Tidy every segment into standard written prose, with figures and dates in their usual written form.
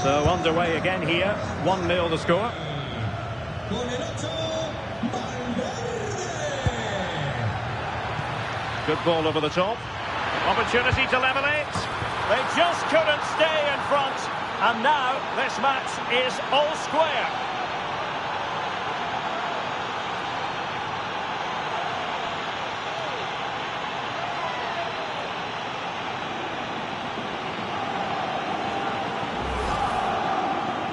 So underway again here, 1-0 the score. Good ball over the top. Opportunity to level it. They just couldn't stay in front. And now this match is all square.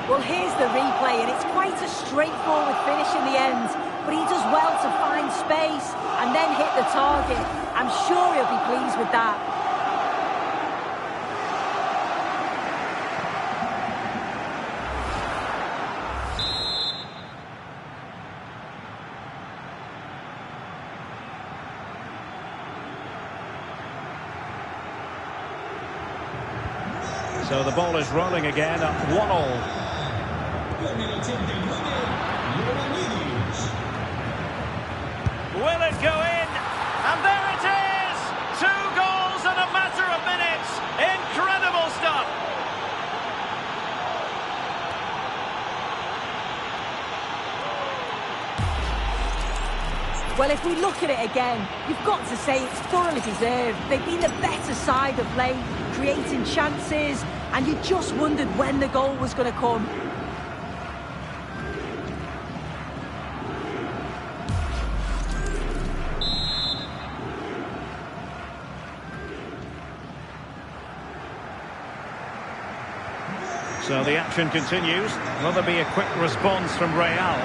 Well, here's the replay, and it's quite a straightforward finish in the end. But he does well to find space and then hit the target. I'm sure he'll be pleased with that. So the ball is rolling again at 1-1. Will it go in? And there it is! 2 goals in a matter of minutes. Incredible stuff. Well, if we look at it again, you've got to say it's thoroughly deserved. They've been the better side of play, creating chances, and you just wondered when the goal was going to come. So the action continues. Will there be a quick response from Real?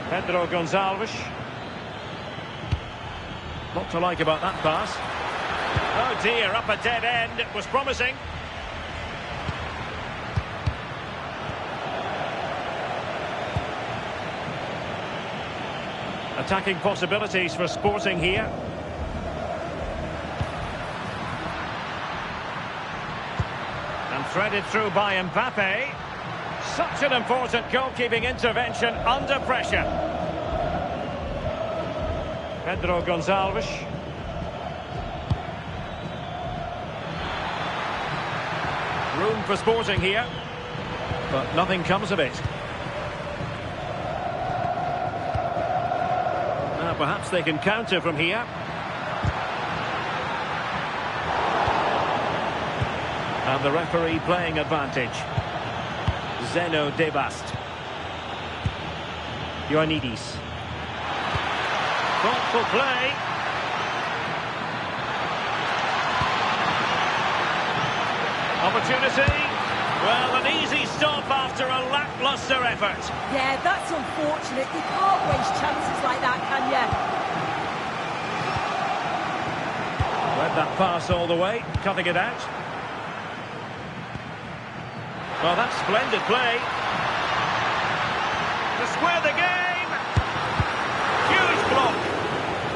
Pedro Gonçalves. Not to like about that pass. Oh dear, up a dead end. It was promising. Attacking possibilities for Sporting here. And threaded through by Mbappe. Such an important goalkeeping intervention under pressure. Pedro Gonçalves. Room for Sporting here, but nothing comes of it. Now perhaps they can counter from here. And the referee playing advantage. Zeno Debast. Ioannidis. Thoughtful play. Opportunity. Well, an easy stop after a lacklustre effort. Yeah, that's unfortunate. You can't waste chances like that, can you? Read that pass all the way, cutting it out. Well, that's splendid play. To square the game. Huge block.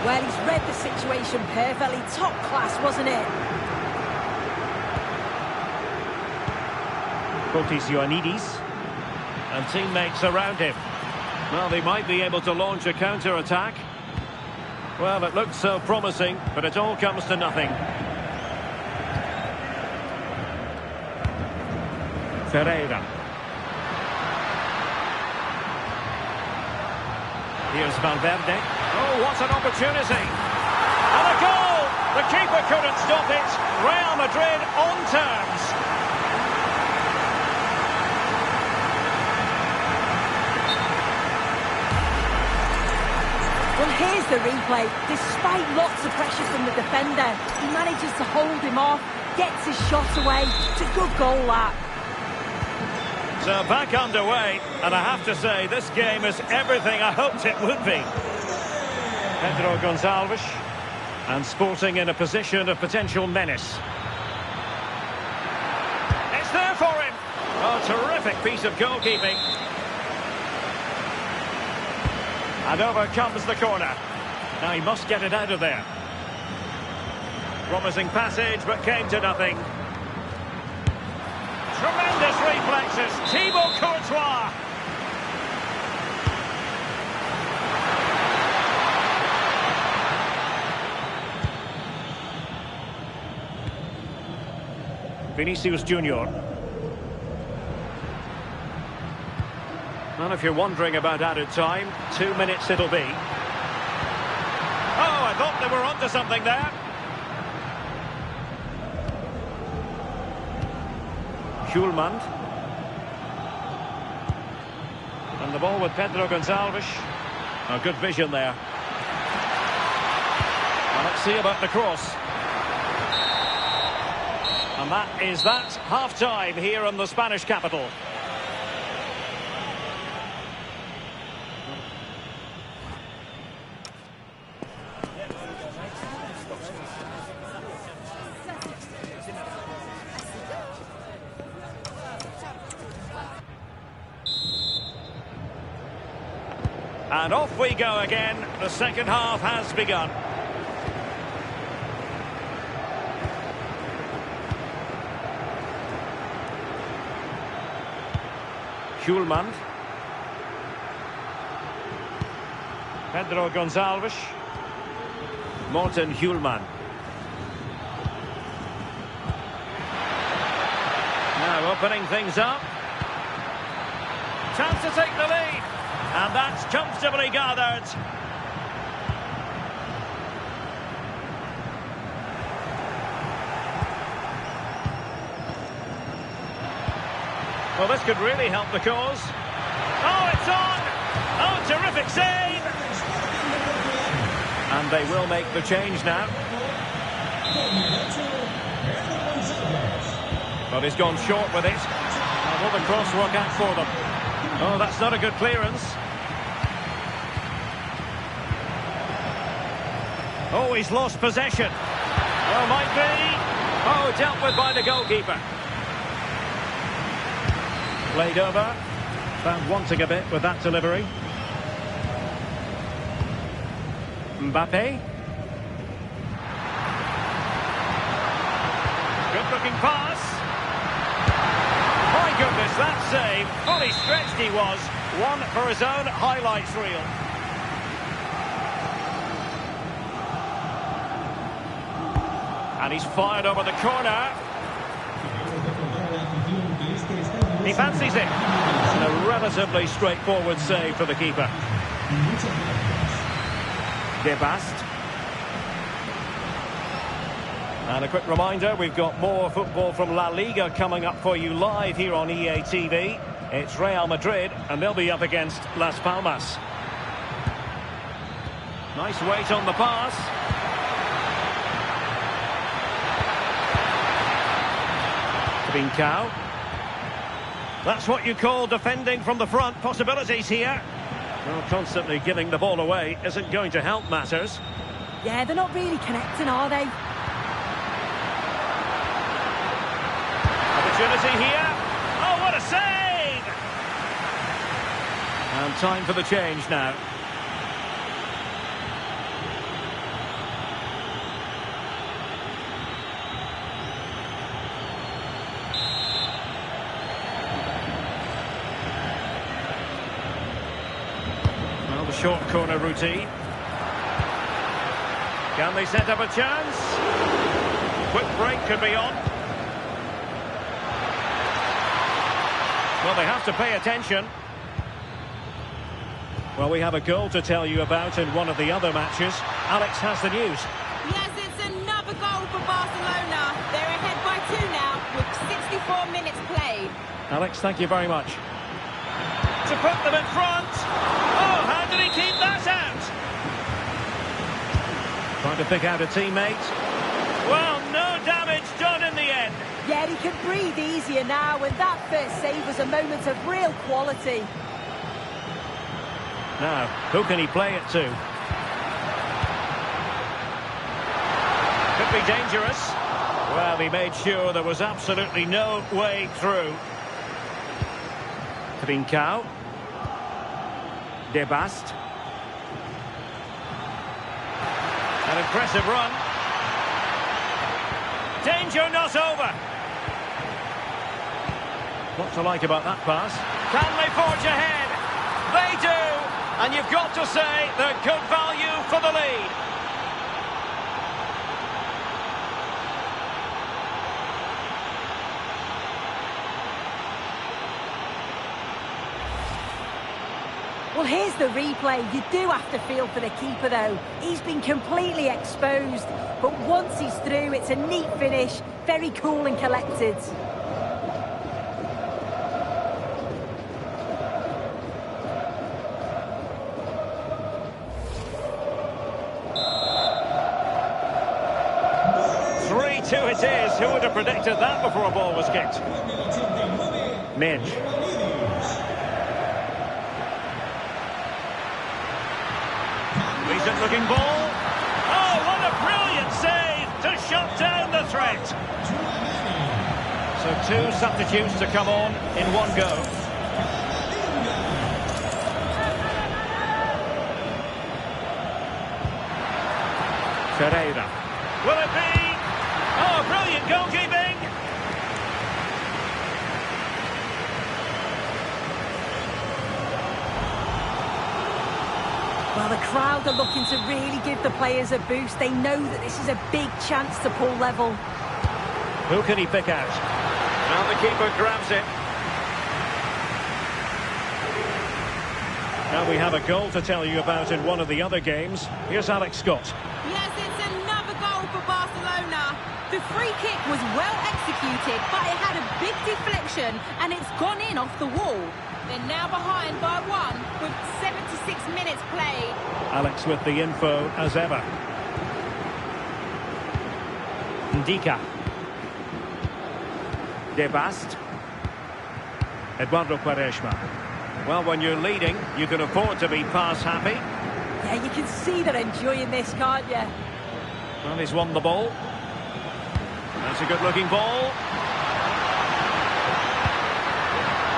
Well, he's read the situation perfectly. Top class, wasn't it? Fotis Ioannidis. And teammates around him. Well, they might be able to launch a counter-attack. Well, it looked so promising, but it all comes to nothing. Ferreira. Here's Valverde. Oh, what an opportunity. And a goal! The keeper couldn't stop it. Real Madrid on terms. Well, here's the replay. Despite lots of pressure from the defender, he manages to hold him off, gets his shot away. It's a good goal, that. So back underway, and I have to say, this game is everything I hoped it would be. Pedro Gonçalves, and Sporting in a position of potential menace. It's there for him! Oh, terrific piece of goalkeeping. And over comes the corner. Now he must get it out of there. Promising passage, but came to nothing. Tremendous reflexes, Thibaut Courtois. Vinicius Junior. And if you're wondering about added time, 2 minutes it'll be. Oh, I thought they were onto something there. Schulman. And the ball with Pedro Gonçalves. A good vision there. Well, let's see about the cross. And that is half-time here in the Spanish capital. And off we go again. The second half has begun. Schulman. Pedro Gonçalves. Morten Schulman. Now opening things up. Chance to take the lead. And that's comfortably gathered. Well, this could really help the cause. Oh, it's on! Oh, terrific save! And they will make the change now. But he's gone short with it. And will the cross work out for them? Oh, that's not a good clearance. Oh, he's lost possession. Oh, might be. Oh, dealt with by the goalkeeper. Played over. Found wanting a bit with that delivery. Mbappe. Good-looking pass. My goodness, that save. Fully stretched he was. One for his own highlights reel. And he's fired over the corner. He fancies it. And a relatively straightforward save for the keeper. De Bast. And a quick reminder, we've got more football from La Liga coming up for you live here on EA TV. It's Real Madrid, and they'll be up against Las Palmas. Nice weight on the pass. Trincao. That's what you call defending from the front. Possibilities here. Well, constantly giving the ball away isn't going to help matters. Yeah, they're not really connecting, are they? Opportunity here. Oh, what a save! And time for the change now. Well, the short corner routine. Can they set up a chance? Quick break could be on. Well, they have to pay attention. Well, we have a goal to tell you about in one of the other matches. Alex has the news. Yes, it's another goal for Barcelona. They're ahead by 2 now with 64 minutes played. Alex, thank you very much. To put them in front. Oh, how did he keep that out? Trying to pick out a teammate. Well, no damage done in the end. Yeah, he can breathe easier now, and that first save was a moment of real quality. Now, who can he play it to? Could be dangerous. Well, he made sure there was absolutely no way through. Trincao. De Bast. An impressive run. Danger not over. What to like about that pass? Can they forge ahead? They do. And you've got to say they're good value for the lead. Well, here's the replay. You do have to feel for the keeper, though. He's been completely exposed. But once he's through, it's a neat finish. Very cool and collected. It is. Who would have predicted that before a ball was kicked? Midge. Decent looking ball. Oh, what a brilliant save to shut down the threat. So two substitutes to come on in one go. Ferreira. Will it be? Oh, brilliant goalkeeping! Well, the crowd are looking to really give the players a boost. They know that this is a big chance to pull level. Who can he pick out? And the keeper grabs it. Now we have a goal to tell you about in one of the other games. Here's Alex Scott. Yes, it's another goal for Barcelona. The free kick was well executed, but it had a big deflection and it's gone in off the wall. They're now behind by 1 with 76 minutes played. Alex with the info as ever. Ndika. De Bast. Eduardo Quaresma. Well, when you're leading, you can afford to be pass happy. Yeah, you can see they're enjoying this, can't you? Well, he's won the ball. That's a good-looking ball.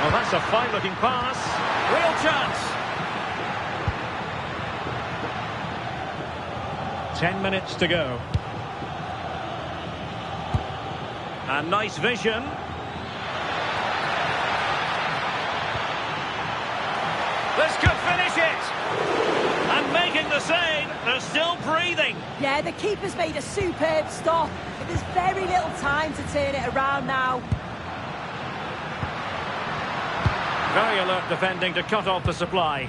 Well, that's a fine-looking pass. Real chance. 10 minutes to go. And nice vision. This could finish it. And making the save. They're still breathing. Yeah, the keeper's made a superb stop. But there's very little time to turn it around now. Very alert defending to cut off the supply.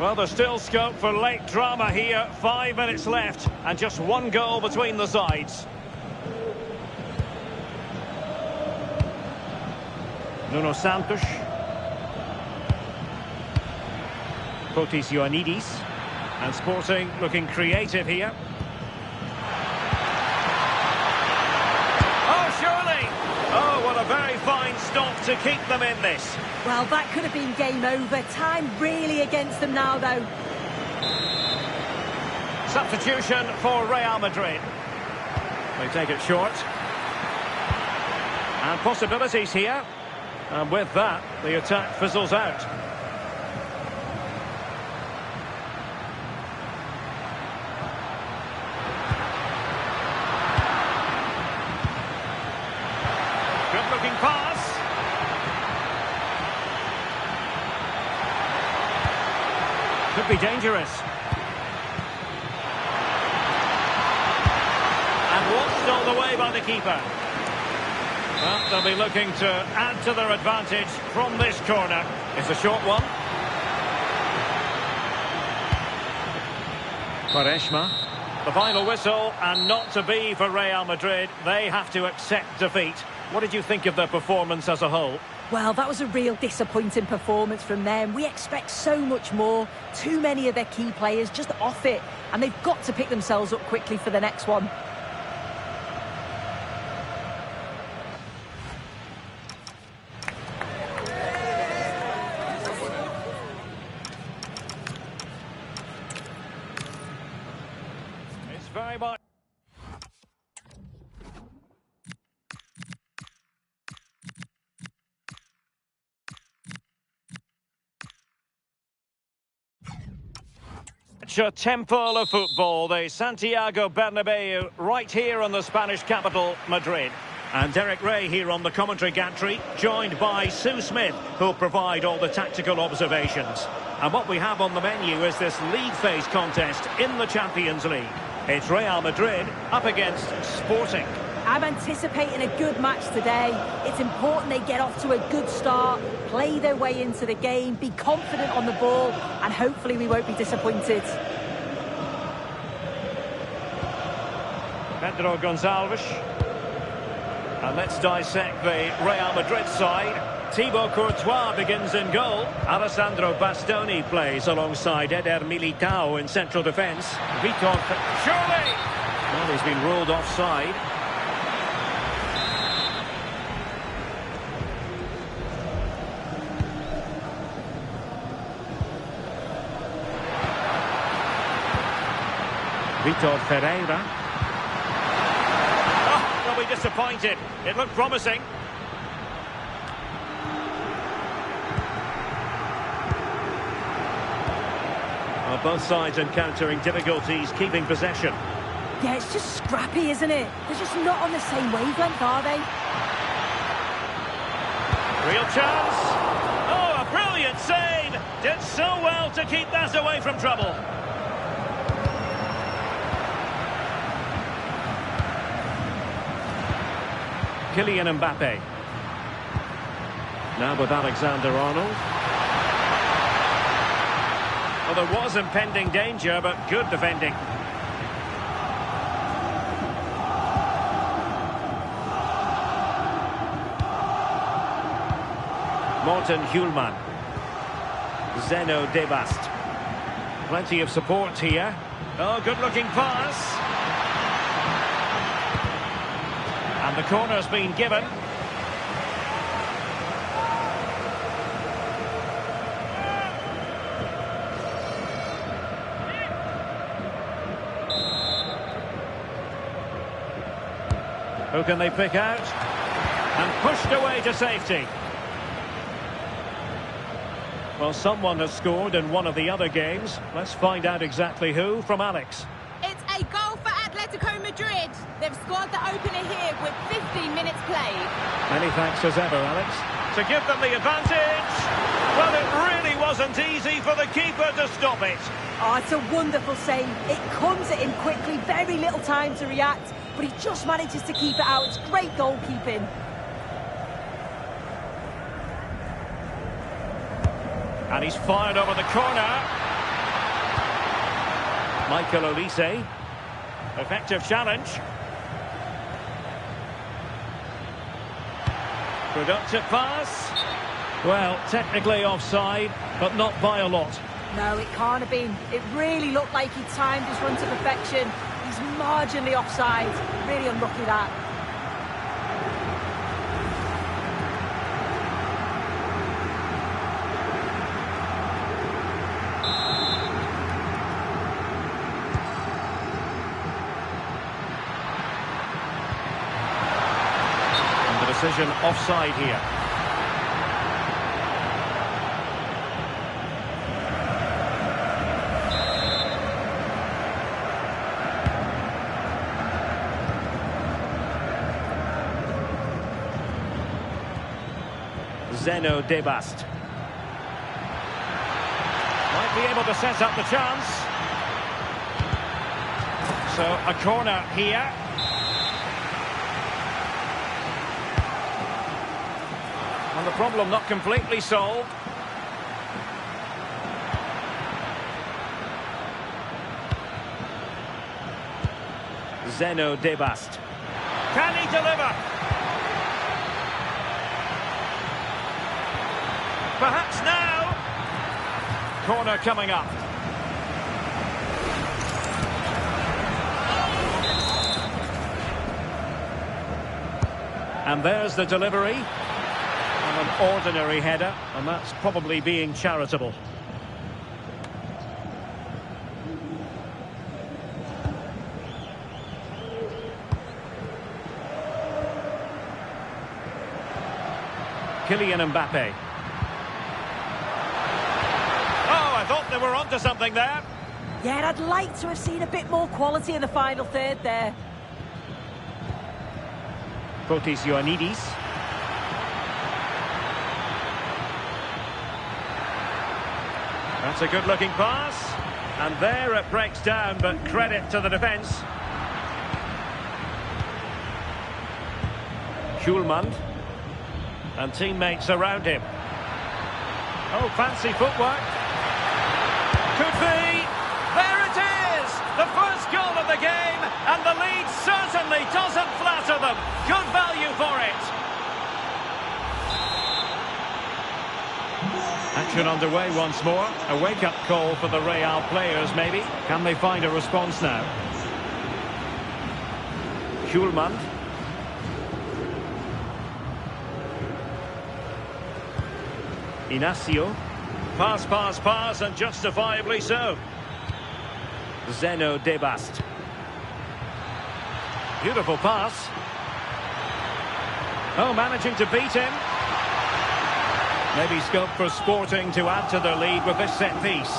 Well, there's still scope for late drama here. 5 minutes left and just one goal between the sides. Nuno Santos. Fotis Ioannidis. And Sporting looking creative here. Oh, surely! Oh, what a very fine stop to keep them in this. Well, that could have been game over. Time really against them now, though. Substitution for Real Madrid. They take it short. And possibilities here. And with that, the attack fizzles out. Good-looking pass. Could be dangerous. And watched all the way by the keeper. Well, they'll be looking to add to their advantage from this corner. It's a short one. Quaresma. The final whistle, and not to be for Real Madrid. They have to accept defeat. What did you think of their performance as a whole? Well, that was a real disappointing performance from them. We expect so much more. Too many of their key players just off it. And they've got to pick themselves up quickly for the next one. It's very much... A temple of football, the Santiago Bernabeu, right here in the Spanish capital, Madrid. And Derek Ray here on the commentary gantry, joined by Sue Smith, who'll provide all the tactical observations. And what we have on the menu is this league phase contest in the Champions League. It's Real Madrid up against Sporting. I'm anticipating a good match today. It's important they get off to a good start, play their way into the game, be confident on the ball, and hopefully we won't be disappointed. Pedro Gonçalves. And let's dissect the Real Madrid side. Thibaut Courtois begins in goal. Alessandro Bastoni plays alongside Eder Militao in central defence. Vitor, surely! Well, he's been ruled offside. Vitor Ferreira. Oh, they'll be disappointed. It looked promising. Well, both sides encountering difficulties keeping possession. Yeah, it's just scrappy, isn't it? They're just not on the same wavelength, are they? Real chance. Oh, a brilliant save. Did so well to keep that away from trouble. Kylian Mbappe. Now with Alexander-Arnold. Well, there was impending danger, but good defending. Morten Hjulman. Zeno Debast. Plenty of support here. Oh, good-looking pass. And the corner's been given. Who can they pick out? And pushed away to safety. Well, someone has scored in one of the other games. Let's find out exactly who from Alex. It's a goal for Atletico Madrid. They've scored the opener here with 15 minutes played. Many thanks as ever, Alex. To give them the advantage. Well, it really wasn't easy for the keeper to stop it. Oh, it's a wonderful save. It comes at him quickly, very little time to react, but he just manages to keep it out. It's great goalkeeping. And he's fired over the corner. Michael Olise. Effective challenge. Productive pass. Well, technically offside, but not by a lot. No, it can't have been. It really looked like he timed his run to perfection. He's marginally offside. Really unlucky that. And the decision offside here. Zeno Debast. Might be able to set up the chance. So a corner here. And the problem not completely solved. Zeno Debast. Can he deliver? Perhaps now. Corner coming up. And there's the delivery. And an ordinary header, and that's probably being charitable. Kylian Mbappe. I thought they were onto something there. Yeah, I'd like to have seen a bit more quality in the final third there. Fotis Ioannidis. That's a good-looking pass. And there it breaks down, but credit to the defence. Schulman. And teammates around him. Oh, fancy footwork. Could be. There it is! The first goal of the game, and the lead certainly doesn't flatter them. Good value for it. Action underway once more. A wake-up call for the Real players, maybe. Can they find a response now? Schulman. Inacio. Pass, pass, pass, and justifiably so. Zeno Debast. Beautiful pass. Oh, managing to beat him. Maybe scope for Sporting to add to their lead with this set piece.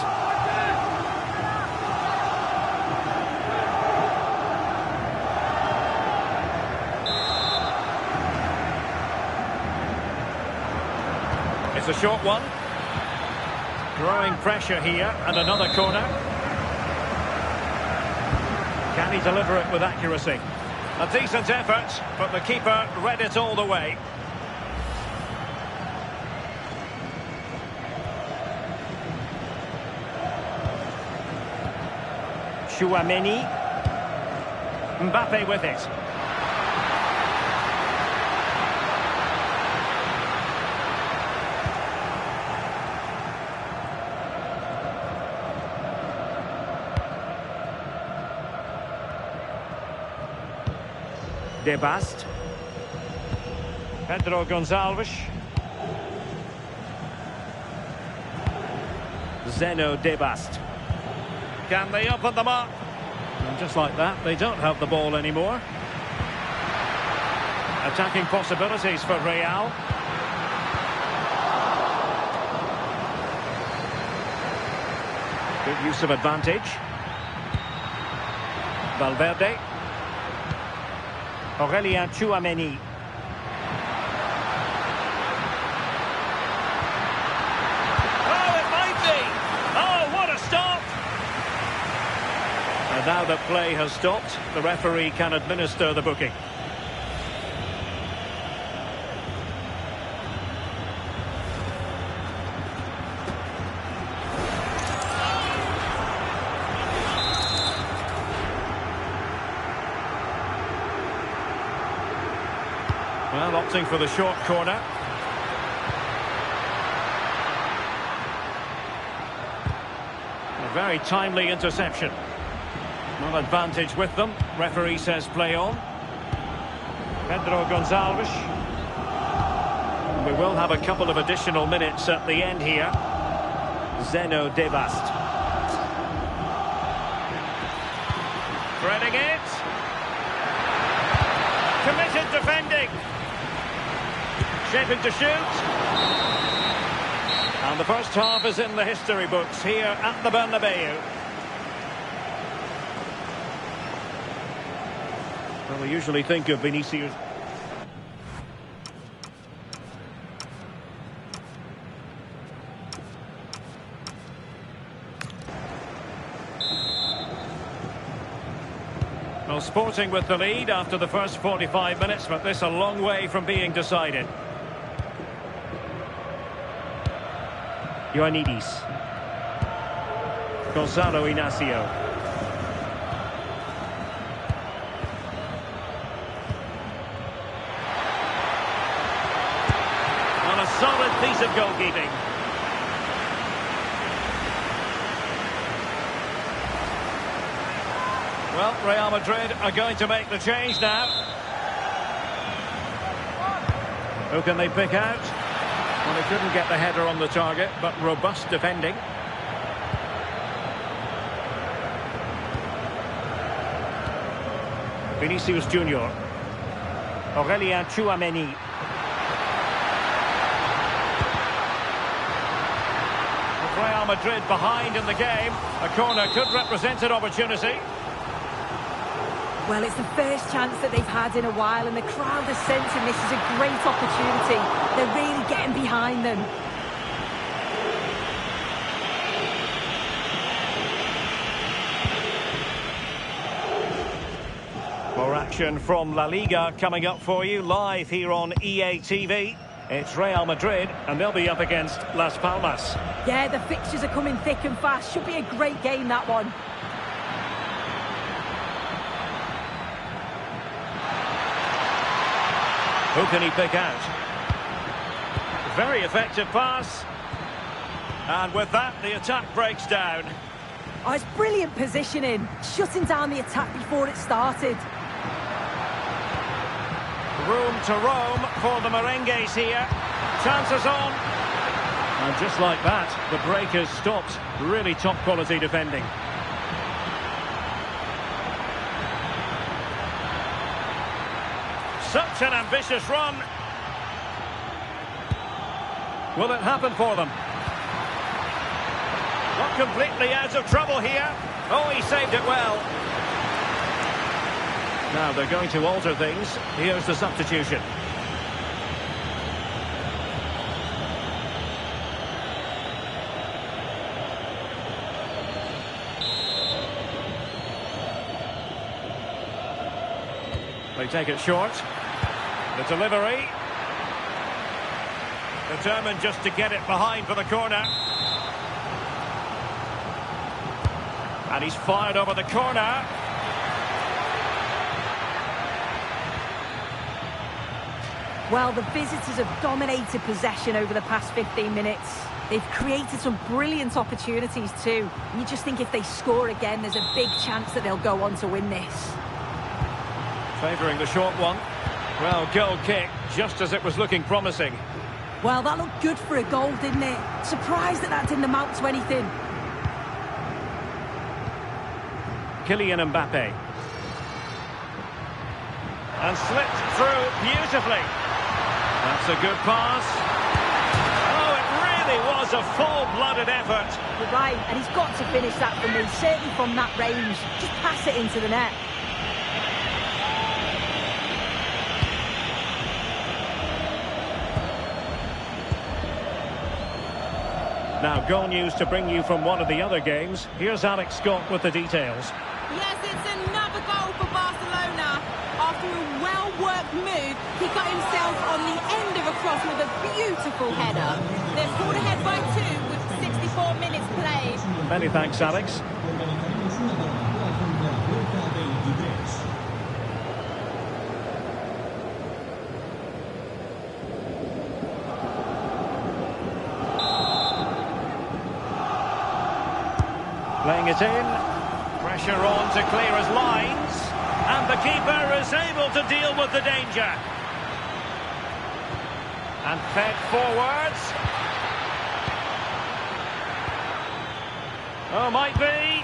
It's a short one. Growing pressure here, and another corner. Can he deliver it with accuracy? A decent effort, but the keeper read it all the way. Chouameni. Mbappe with it. Debast. Pedro Gonçalves. Zeno Debast. Can they open them up? And just like that, they don't have the ball anymore. Attacking possibilities for Real. Good use of advantage. Valverde. Aurélien Tchouameni. Oh, it might be! Oh, what a stop! And now that play has stopped, the referee can administer the booking. Well, opting for the short corner. A very timely interception. No advantage with them. Referee says play on. Pedro Gonçalves. We will have a couple of additional minutes at the end here. Zeno Debast. Threading it. Committed defending. Shaping to shoot. And the first half is in the history books here at the Bernabeu. Well, we usually think of Vinicius. Well, Sporting with the lead after the first 45 minutes, but this a long way from being decided. Ioannidis. Gonzalo Inacio. On a solid piece of goalkeeping. Well, Real Madrid are going to make the change now. Who can they pick out? Well, they couldn't get the header on the target, but robust defending. Vinicius Junior. Aurélien Tchouameni. With Real Madrid behind in the game, a corner could represent an opportunity. Well, it's the first chance that they've had in a while, and the crowd is sensing this is a great opportunity. They're really getting behind them. More action. action from La Liga coming up for you live here on EA TV. It's Real Madrid and they'll be up against Las Palmas. Yeah, the fixtures are coming thick and fast. Should be a great game, that one. Who can he pick out? Very effective pass. And with that, the attack breaks down. Oh, it's brilliant positioning. Shutting down the attack before it started. Room to roam for the Merengues here. Chances on. And just like that, the break has stopped. Really top quality defending. Such an ambitious run. Will it happen for them? Not completely out of trouble here. Oh, he saved it well. Now they're going to alter things. Here's the substitution. They take it short. The delivery. Determined just to get it behind for the corner. And he's fired over the corner. Well, the visitors have dominated possession over the past 15 minutes. They've created some brilliant opportunities too. And you just think if they score again, there's a big chance that they'll go on to win this. Favouring the short one. Well, goal kick, just as it was looking promising. Well, that looked good for a goal, didn't it? Surprised that that didn't amount to anything. Kylian Mbappe. And slipped through beautifully. That's a good pass. Oh, it really was a full-blooded effort. You're right, and he's got to finish that for me, certainly from that range. Just pass it into the net. Now, goal news to bring you from one of the other games. Here's Alex Scott with the details. Yes, it's another goal for Barcelona. After a well-worked move, he got himself on the end of a cross with a beautiful header. They're pulled ahead by 2 with 64 minutes played. Many thanks, Alex. Playing it in, pressure on to clear his lines, and the keeper is able to deal with the danger. And fed forwards. Oh, might be.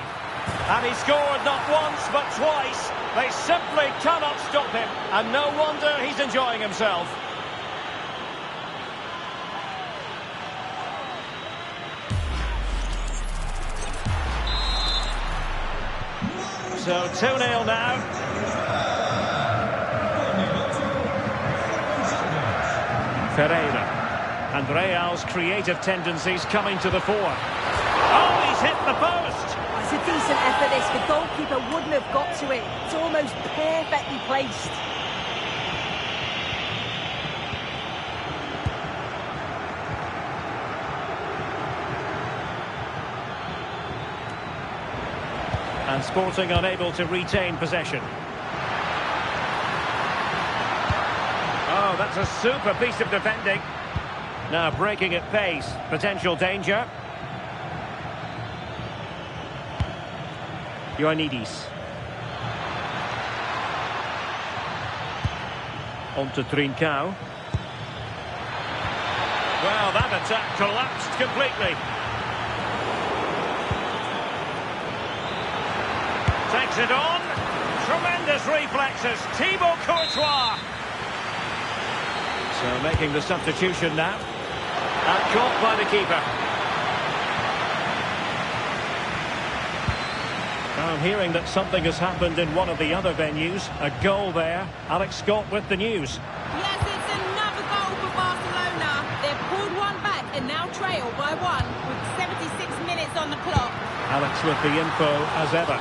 And he scored not once but twice. They simply cannot stop him, and no wonder he's enjoying himself. So 2-0 now. Ferreira. And Real's creative tendencies coming to the fore. Oh, he's hit the post! It's a decent effort, this. The goalkeeper wouldn't have got to it. It's almost perfectly placed. And Sporting unable to retain possession. Oh, that's a super piece of defending. Now breaking at pace. Potential danger. Ioannidis. On to Trincao. Well, that attack collapsed completely. Takes it on. Tremendous reflexes. Thibaut Courtois. So making the substitution now. And caught by the keeper. Now I'm hearing that something has happened in one of the other venues. A goal there. Alex Scott with the news. Yes, it's another goal for Barcelona. They've pulled one back and now trail by 1 with 76 minutes on the clock. Alex with the info as ever.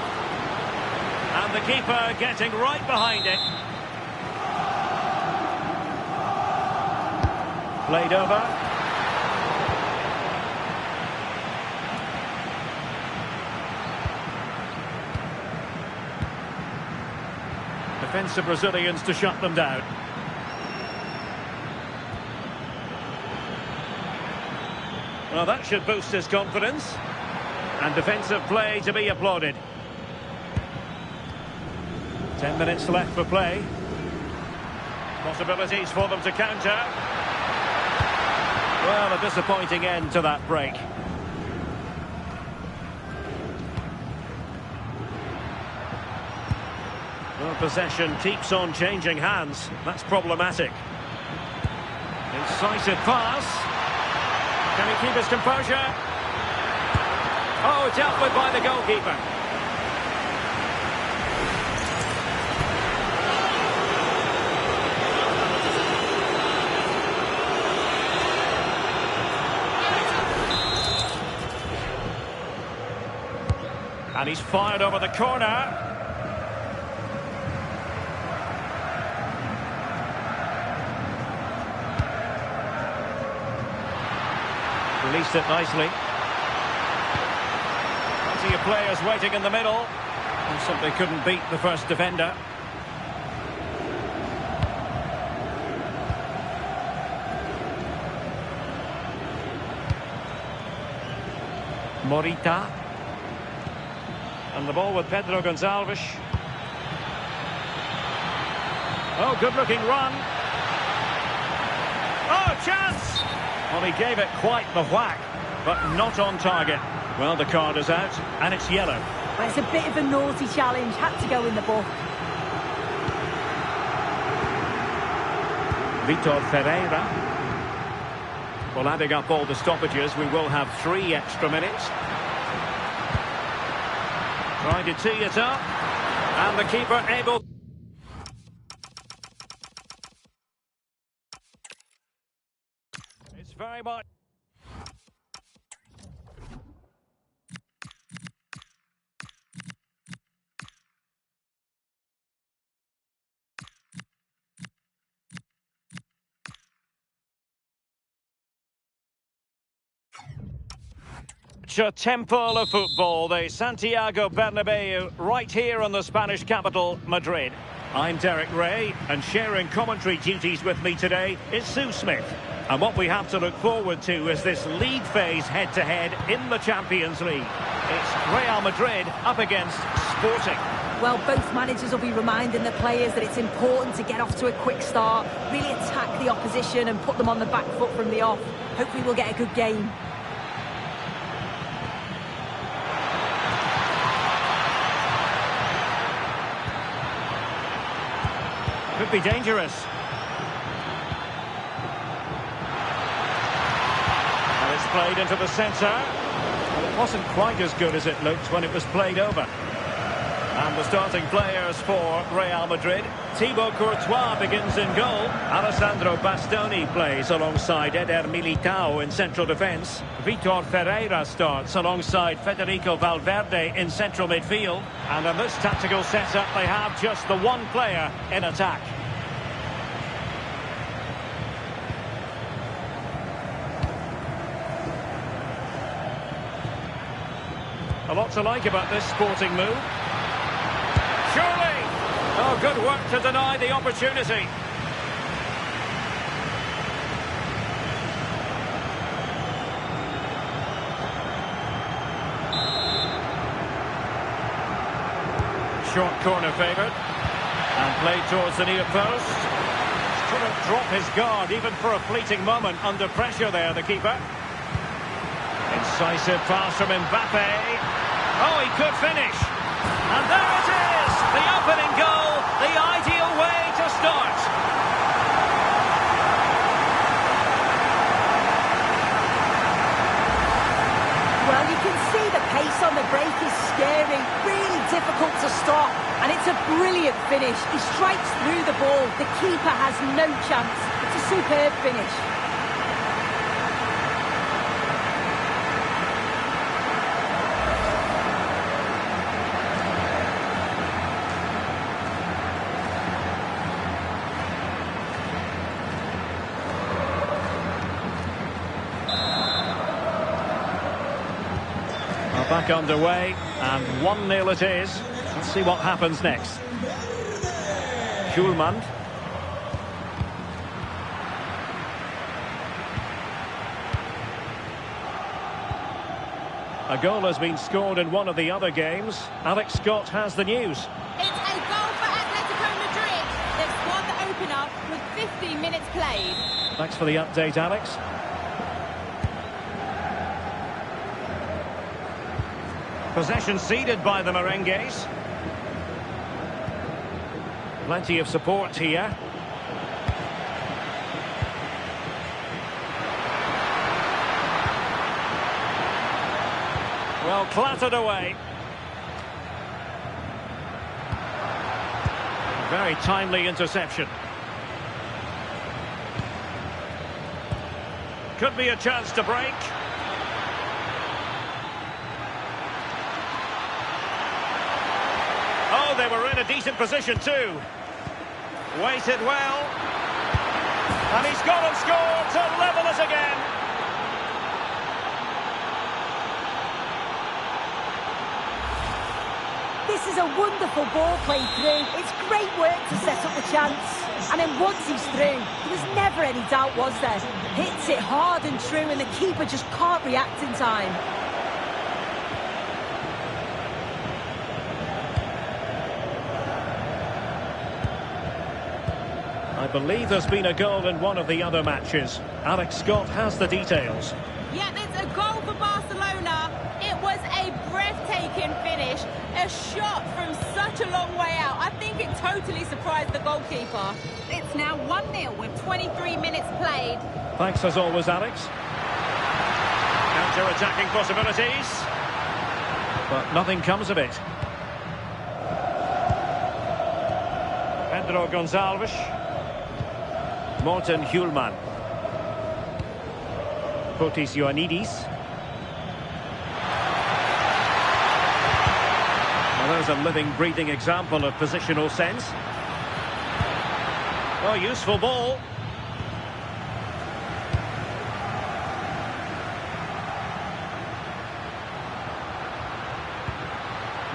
And And the keeper getting right behind it. Played over. Defensive Brazilians to shut them down. Well, that should boost his confidence. And defensive play to be applauded. 10 minutes left for play. Possibilities for them to counter. Well, a disappointing end to that break. Well, possession keeps on changing hands. That's problematic. Incisive pass. Can he keep his composure? Oh, dealt with by the goalkeeper. And he's fired over the corner. Released it nicely. Plenty of players waiting in the middle. And simply couldn't beat the first defender. Morita. And the ball with Pedro Gonçalves. Oh, good-looking run. Oh, chance! Well, he gave it quite the whack, but not on target. Well, the card is out, and it's yellow. Well, it's a bit of a naughty challenge. Had to go in the book. Vitor Ferreira. Well, adding up all the stoppages, we will have 3 extra minutes. Trying to tee it up, and the keeper able... It's very much... A temple of football, the Santiago Bernabeu, right here in the Spanish capital, Madrid. I'm Derek Ray, and sharing commentary duties with me today is Sue Smith. And what we have to look forward to is this league phase head-to-head in the Champions League. It's Real Madrid up against Sporting. Well, both managers will be reminding the players that it's important to get off to a quick start, really attack the opposition and put them on the back foot from the off. Hopefully we'll get a good game. Could be dangerous. And it's played into the centre. Well, it wasn't quite as good as it looked when it was played over. And the starting players for Real Madrid. Thibaut Courtois begins in goal. Alessandro Bastoni plays alongside Eder Militao in central defence. Vitor Ferreira starts alongside Federico Valverde in central midfield. And in this tactical setup, they have just the one player in attack. A lot to like about this Sporting move. Surely! Oh, good work to deny the opportunity. Short corner favoured. And played towards the near post. Couldn't drop his guard even for a fleeting moment under pressure there, the keeper. Incisive pass from Mbappe. Oh, he could finish. And there it is! The opening goal, the ideal way to start. Well, you can see the pace on the break is scary, really difficult to stop. And it's a brilliant finish. He strikes through the ball. The keeper has no chance. It's a superb finish. Back underway, and 1-0 it is. Let's see what happens next. Schulman. A goal has been scored in one of the other games. Alex Scott has the news. It's a goal for Atletico Madrid. They've scored the opener with 15 minutes played. Thanks for the update, Alex. Possession ceded by the Merengues. Plenty of support here. Well, clattered away. Very timely interception. Could be a chance to break. Oh, they were in a decent position too. Waited well. And he's gone and scored to level us again. This is a wonderful ball played through. It's great work to set up the chance. And then once he's through, there was never any doubt, was there? Hits it hard and true, and the keeper just can't react in time. I believe there's been a goal in one of the other matches. Alex Scott has the details. Yeah, it's a goal for Barcelona. It was a breathtaking finish. A shot from such a long way out. I think it totally surprised the goalkeeper. It's now 1-0 with 23 minutes played. Thanks as always, Alex. Counter-attacking possibilities. But nothing comes of it. Pedro Gonçalves. Morten Hjulman. Fotis Ioannidis. Well, there's a living, breathing example of positional sense. Oh, useful ball.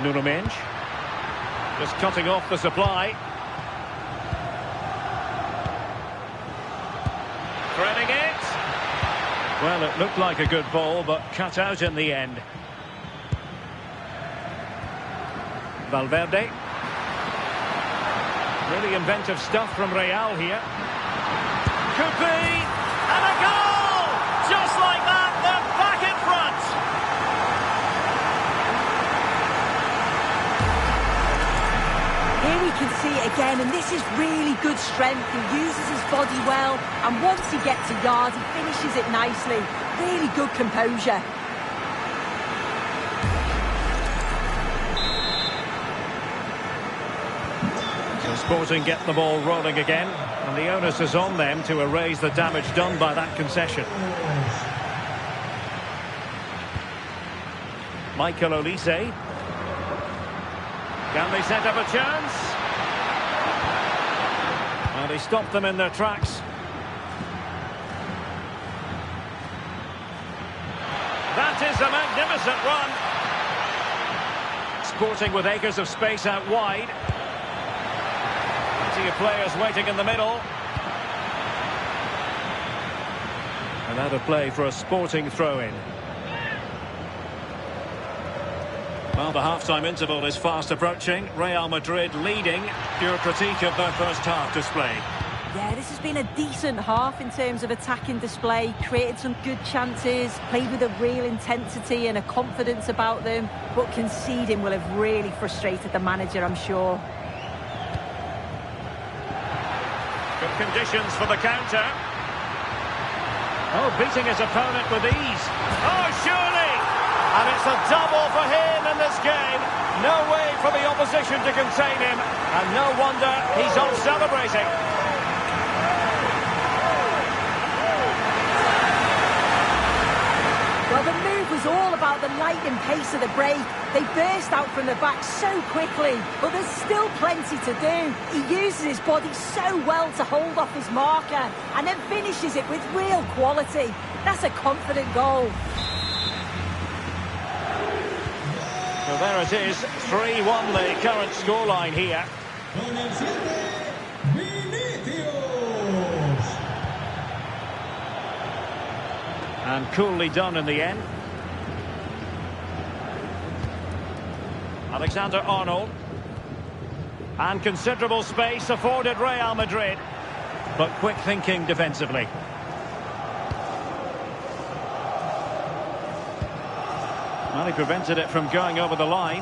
Nuno Mendes. Just cutting off the supply. Threading it. Well, it looked like a good ball, but cut out in the end. Valverde. Really inventive stuff from Real here. Could be. And a goal! Just like that, they're back in front. Here we can see it again, and this is really good strength. He uses his body well, and once he gets a yard, he finishes it nicely. Really good composure. Sporting get the ball rolling again, and the onus is on them to erase the damage done by that concession. Michael Olise. Can they set up a chance? Well, they stopped them in their tracks. That is a magnificent run. Sporting with acres of space out wide. Plenty of players waiting in the middle. And out of play for a Sporting throw-in. Well, the half-time interval is fast approaching. Real Madrid leading. Your critique of their first half display. Yeah, this has been a decent half in terms of attacking display. Created some good chances. Played with a real intensity and a confidence about them. But conceding will have really frustrated the manager, I'm sure. Good conditions for the counter. Oh, beating his opponent with ease. Oh, surely! And it's a double for him in this game. No way for the opposition to contain him. And no wonder he's off celebrating. Well, the move was all about the lightning pace of the break. They burst out from the back so quickly, but there's still plenty to do. He uses his body so well to hold off his marker and then finishes it with real quality. That's a confident goal. There it is, 3-1 the current scoreline here. And coolly done in the end. Alexander-Arnold. And considerable space afforded Real Madrid. But quick thinking defensively. Well, he prevented it from going over the line.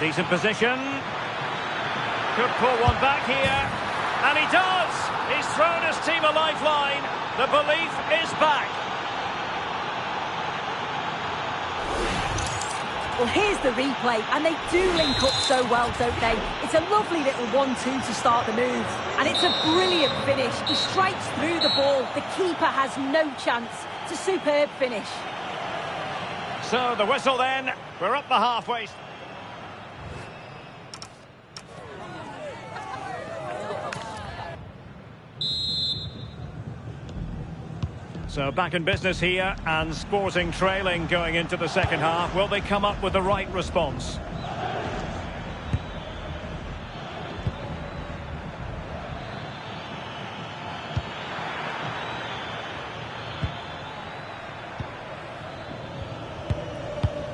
Decent position. Could pull one back here. And he does! He's thrown his team a lifeline. The belief is back. Well, here's the replay, and they do link up so well, don't they? It's a lovely little 1-2 to start the move, and it's a brilliant finish. He strikes through the ball. The keeper has no chance. It's a superb finish. So the whistle then. We're up the halfway. So back in business here, and Sporting trailing going into the second half. Will they come up with the right response?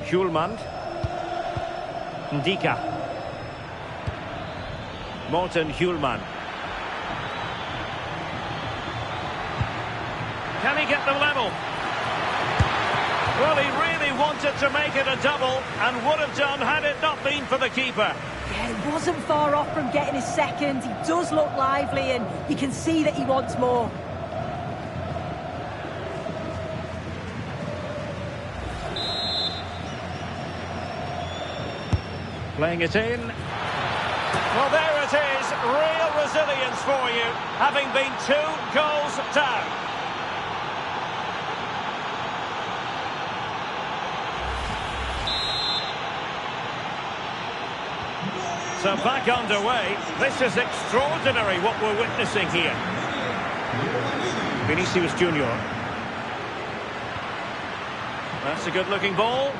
Schulman. Ndika. Morten Schulman. Can he get them level? Well, he really wanted to make it a double and would have done had it not been for the keeper. Yeah, he wasn't far off from getting his second. He does look lively and you can see that he wants more. Playing it in. Well, there it is. Real resilience for you, having been 2 goals down. So back underway. This is extraordinary what we're witnessing here. Vinicius Junior. That's a good-looking ball.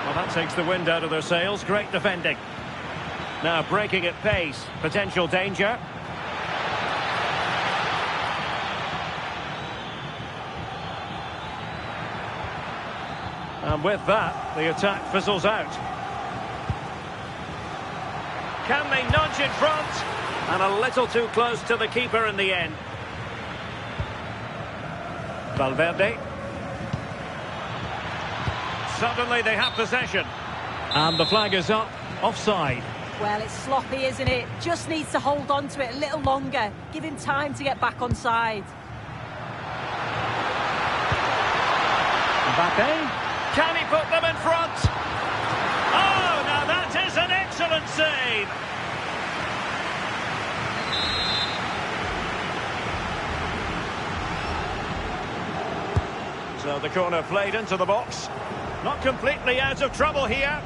Well, that takes the wind out of their sails. Great defending. Now breaking at pace. Potential danger. And with that, the attack fizzles out. Can they nudge in front? And a little too close to the keeper in the end. Valverde. Suddenly they have possession. And the flag is up. Offside. Well, it's sloppy, isn't it? Just needs to hold on to it a little longer. Give him time to get back on side. Mbappe. Can he put them in front? Oh, now that is an excellent save. So the corner played into the box. Not completely out of trouble here.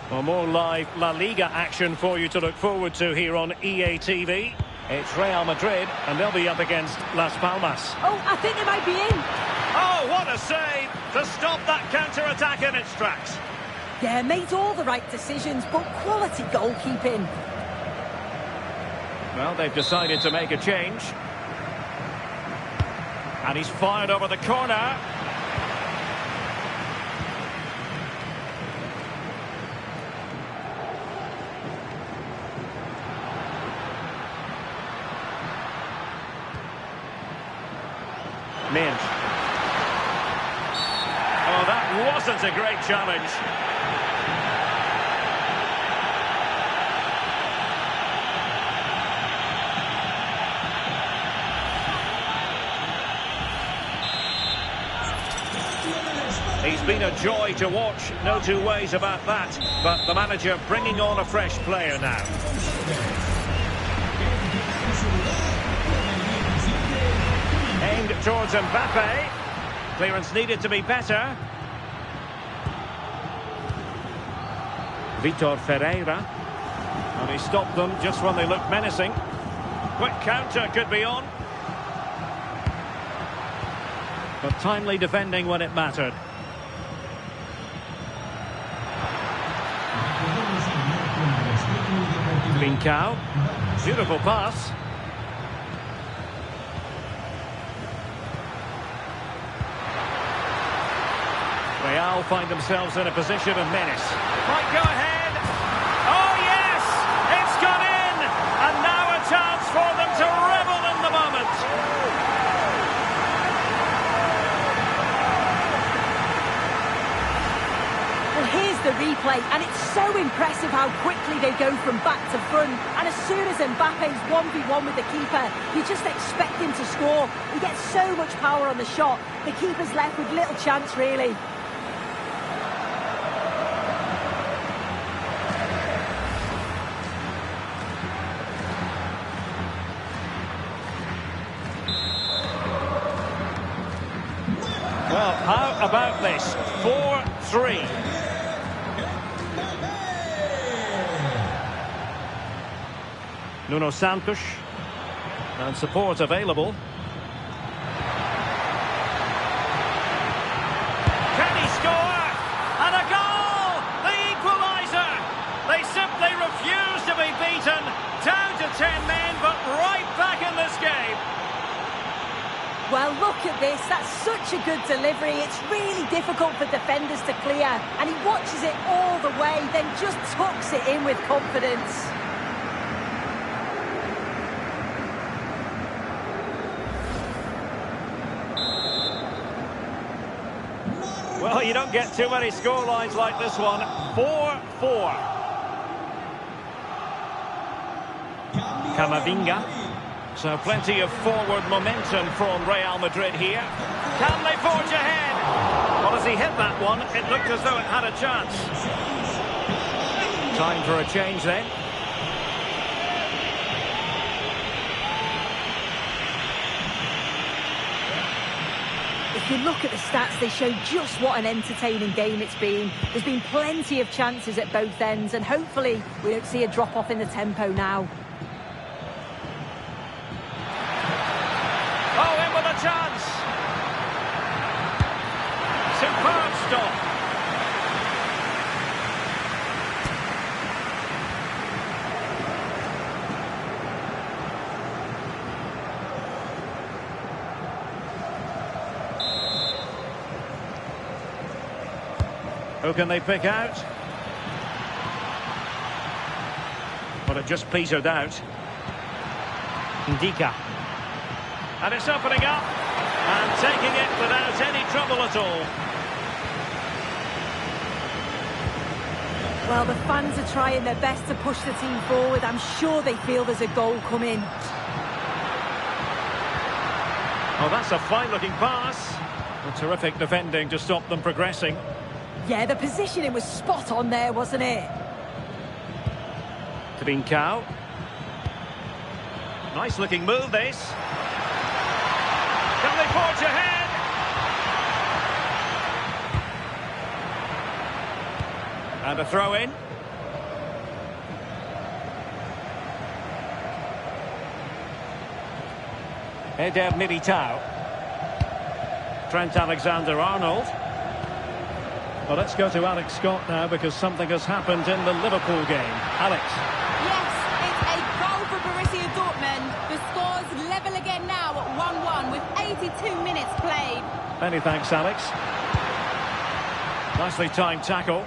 Well, more live La Liga action for you to look forward to here on EA TV. It's Real Madrid, and they'll be up against Las Palmas. Oh, I think they might be in. Oh, what a save to stop that counter-attack in its tracks. Yeah, made all the right decisions, but quality goalkeeping. Well, they've decided to make a change. And he's fired over the corner. Mint. Oh, that wasn't a great challenge. He's been a joy to watch, no two ways about that. But the manager bringing on a fresh player now. Aimed towards Mbappe. Clearance needed to be better. Vitor Ferreira. And he stopped them just when they looked menacing. Quick counter could be on. But timely defending when it mattered. Trincao. Beautiful pass. Real find themselves in a position of menace. Might go ahead. Oh yes! It's gone in! And now a chance for them to revel in the moment. Well, here's the replay, and it's so impressive how quickly they go from back to front. And as soon as Mbappe's 1v1 with the keeper, you just expect him to score. He gets so much power on the shot, the keeper's left with little chance, really. Well, how about this? 4-3. Nuno Santos. And support available. Can he score? And a goal! The equaliser! They simply refuse to be beaten. Down to 10 men, but right back in this game. Well, look at this. That's such a good delivery. It's really difficult for defenders to clear. And he watches it all the way, then just tucks it in with confidence. Well, you don't get too many scorelines like this one. 4-4. Camavinga. So plenty of forward momentum from Real Madrid here. Can they forge ahead? Well, as he hit that one, it looked as though it had a chance. Time for a change then. If you look at the stats, they show just what an entertaining game it's been. There's been plenty of chances at both ends, and hopefully we don't see a drop-off in the tempo now. Oh, in with a chance. Superb stop. Who can they pick out? Well, it just petered out. Ndika. And it's opening up. And taking it without any trouble at all. Well, the fans are trying their best to push the team forward. I'm sure they feel there's a goal coming. Oh, that's a fine-looking pass. A terrific defending to stop them progressing. Yeah, the positioning was spot on there, wasn't it? Trincao. Nice-looking move, this. Can they forge ahead? And a throw-in. Eder Militao. Trent Alexander-Arnold. Well, let's go to Alex Scott now, because something has happened in the Liverpool game. Alex. Yes, it's a goal for Borussia Dortmund. The score's level again now at 1-1 with 82 minutes played. Many thanks, Alex. Nicely timed tackle.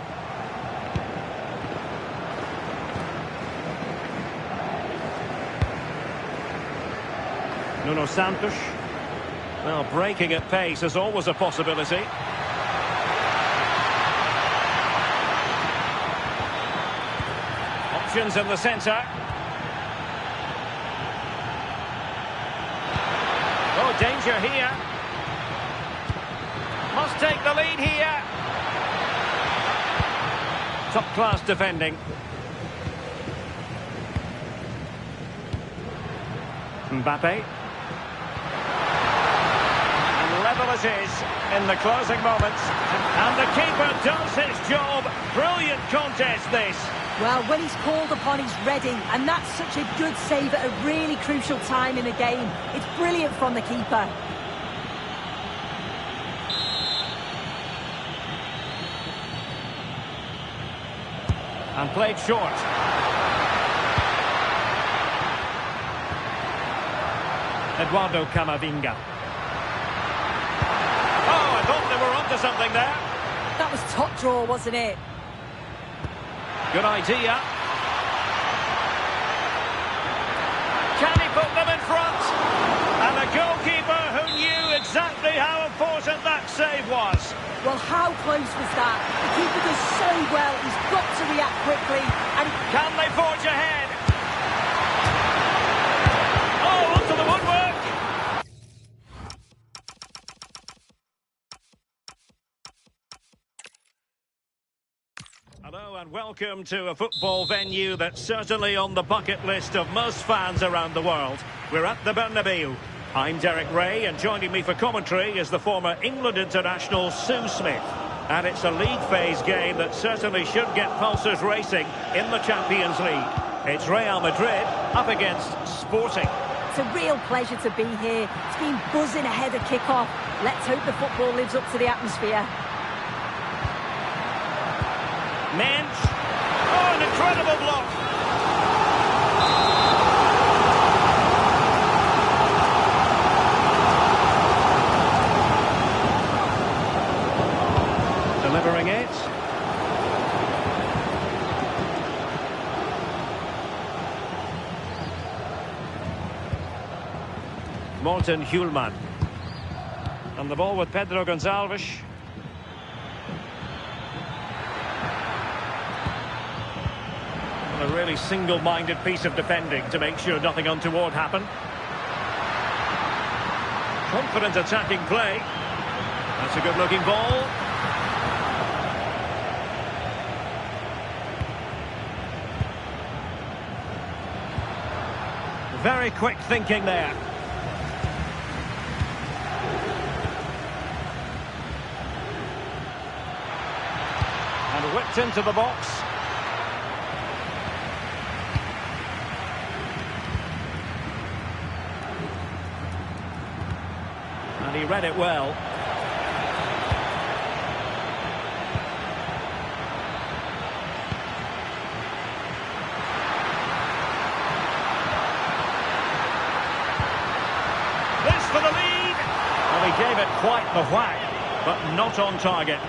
Nuno Santos. Well, breaking at pace is always a possibility. Options in the centre. Oh, danger here. Must take the lead here. Top-class defending. Mbappe. Level it is in the closing moments, and the keeper does his job. Brilliant contest, this. Well, when he's called upon, he's ready, and that's such a good save at a really crucial time in the game. It's brilliant from the keeper. And played short. Eduardo Camavinga. Oh, I thought they were onto something there. That was top draw, wasn't it? Good idea. Can he put them in front? And a goalkeeper who knew exactly how important that save was. Well, how close was that? The keeper does so well. He's got to react quickly. And can they forge ahead? Oh, onto the woodwork. Hello and welcome to a football venue that's certainly on the bucket list of most fans around the world. We're at the Bernabeu. I'm Derek Ray, and joining me for commentary is the former England international Sue Smith. And it's a league phase game that certainly should get pulses racing in the Champions League. It's Real Madrid up against Sporting. It's a real pleasure to be here. It's been buzzing ahead of kick-off. Let's hope the football lives up to the atmosphere. Mensch. Oh, an incredible block. Delivering it. Morten Hjulman. And the ball with Pedro Gonçalves. A really single-minded piece of defending to make sure nothing untoward happened. Confident attacking play. That's a good-looking ball. Very quick thinking there. And whipped into the box. And he read it well. This for the lead. Well, he gave it quite the whack, but not on target.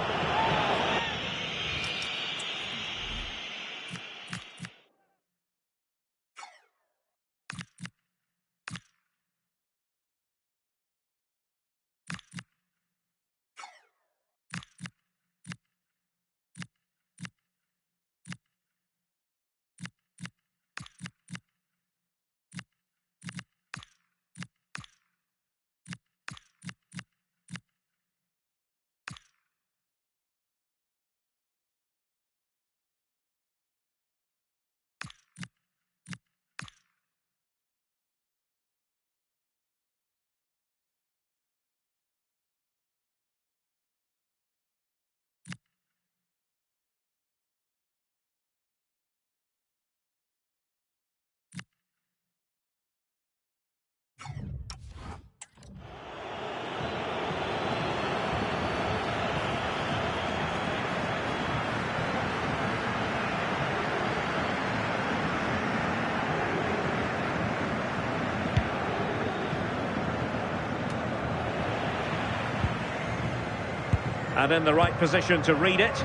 And in the right position to read it.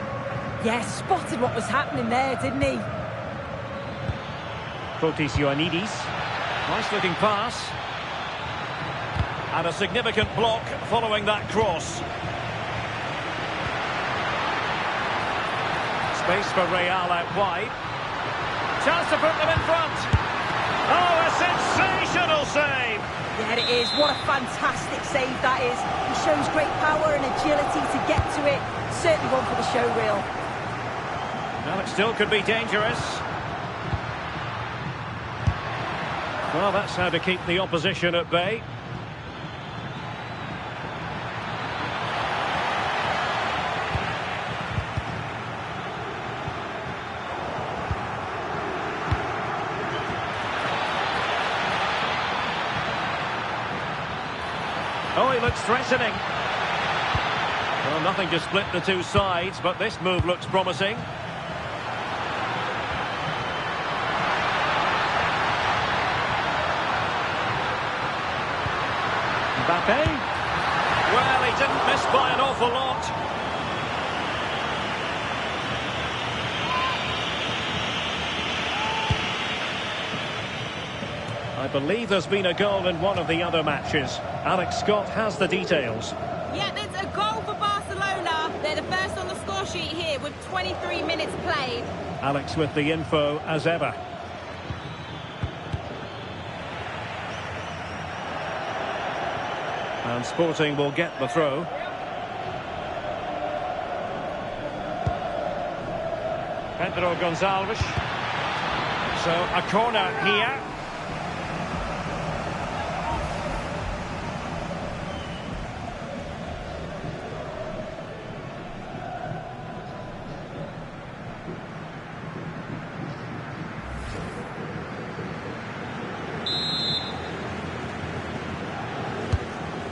Yes, spotted what was happening there, didn't he? Fotis Ioannidis. Nice looking pass. And a significant block following that cross. Space for Real out wide. Chance to put them in front. Oh, a sensational save! Yeah, it is. What a fantastic save that is. He shows great power and agility to get to it. Certainly one for the show reel. Well, it still could be dangerous. Well, that's how to keep the opposition at bay. Oh, he looks threatening. Well, nothing to split the two sides, but this move looks promising. Mbappe. Well, he didn't miss by an awful lot. I believe there's been a goal in one of the other matches. Alex Scott has the details. Yeah, there's a goal for Barcelona. They're the first on the score sheet here with 23 minutes played. Alex with the info as ever. And Sporting will get the throw. Pedro Gonçalves. So a corner here.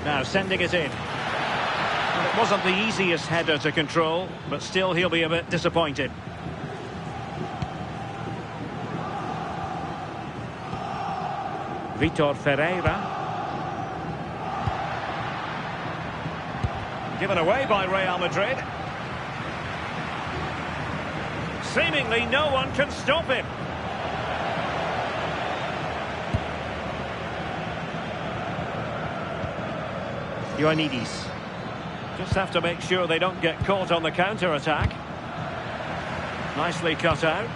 Now sending it in. Well, it wasn't the easiest header to control, but still he'll be a bit disappointed. Vitor Ferreira. Given away by Real Madrid. Seemingly no one can stop him. Ioannidis. Just have to make sure they don't get caught on the counter-attack. Nicely cut out.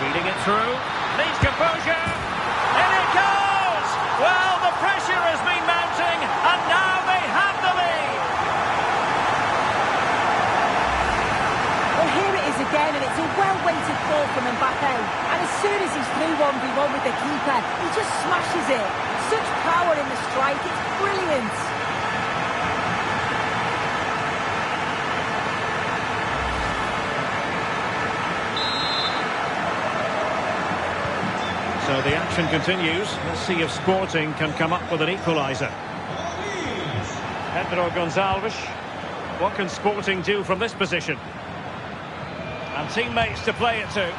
Feeding it through. Needs composure. In it goes! Well, the pressure has been mounting, and now they have the lead. Well, here it is again, and it's a well-weighted ball from Mbappe. And as soon as he's through 1v1 with the keeper, he just smashes it. Such power in the strike, it's brilliant. So the action continues. Let's see if Sporting can come up with an equaliser. Pedro Gonçalves. What can Sporting do from this position? And teammates to play it to.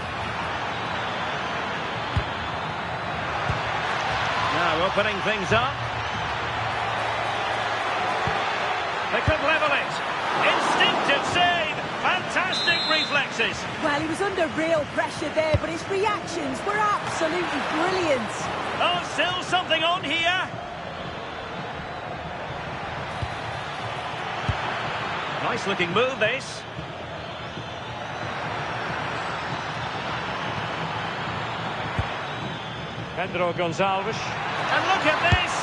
Now opening things up. They could level it. Instinctive save. Fantastic reflexes. Well, he was under real pressure there, but his reactions were absolutely brilliant. Oh, still something on here. Nice looking move, this. Pedro Gonçalves. And look at this!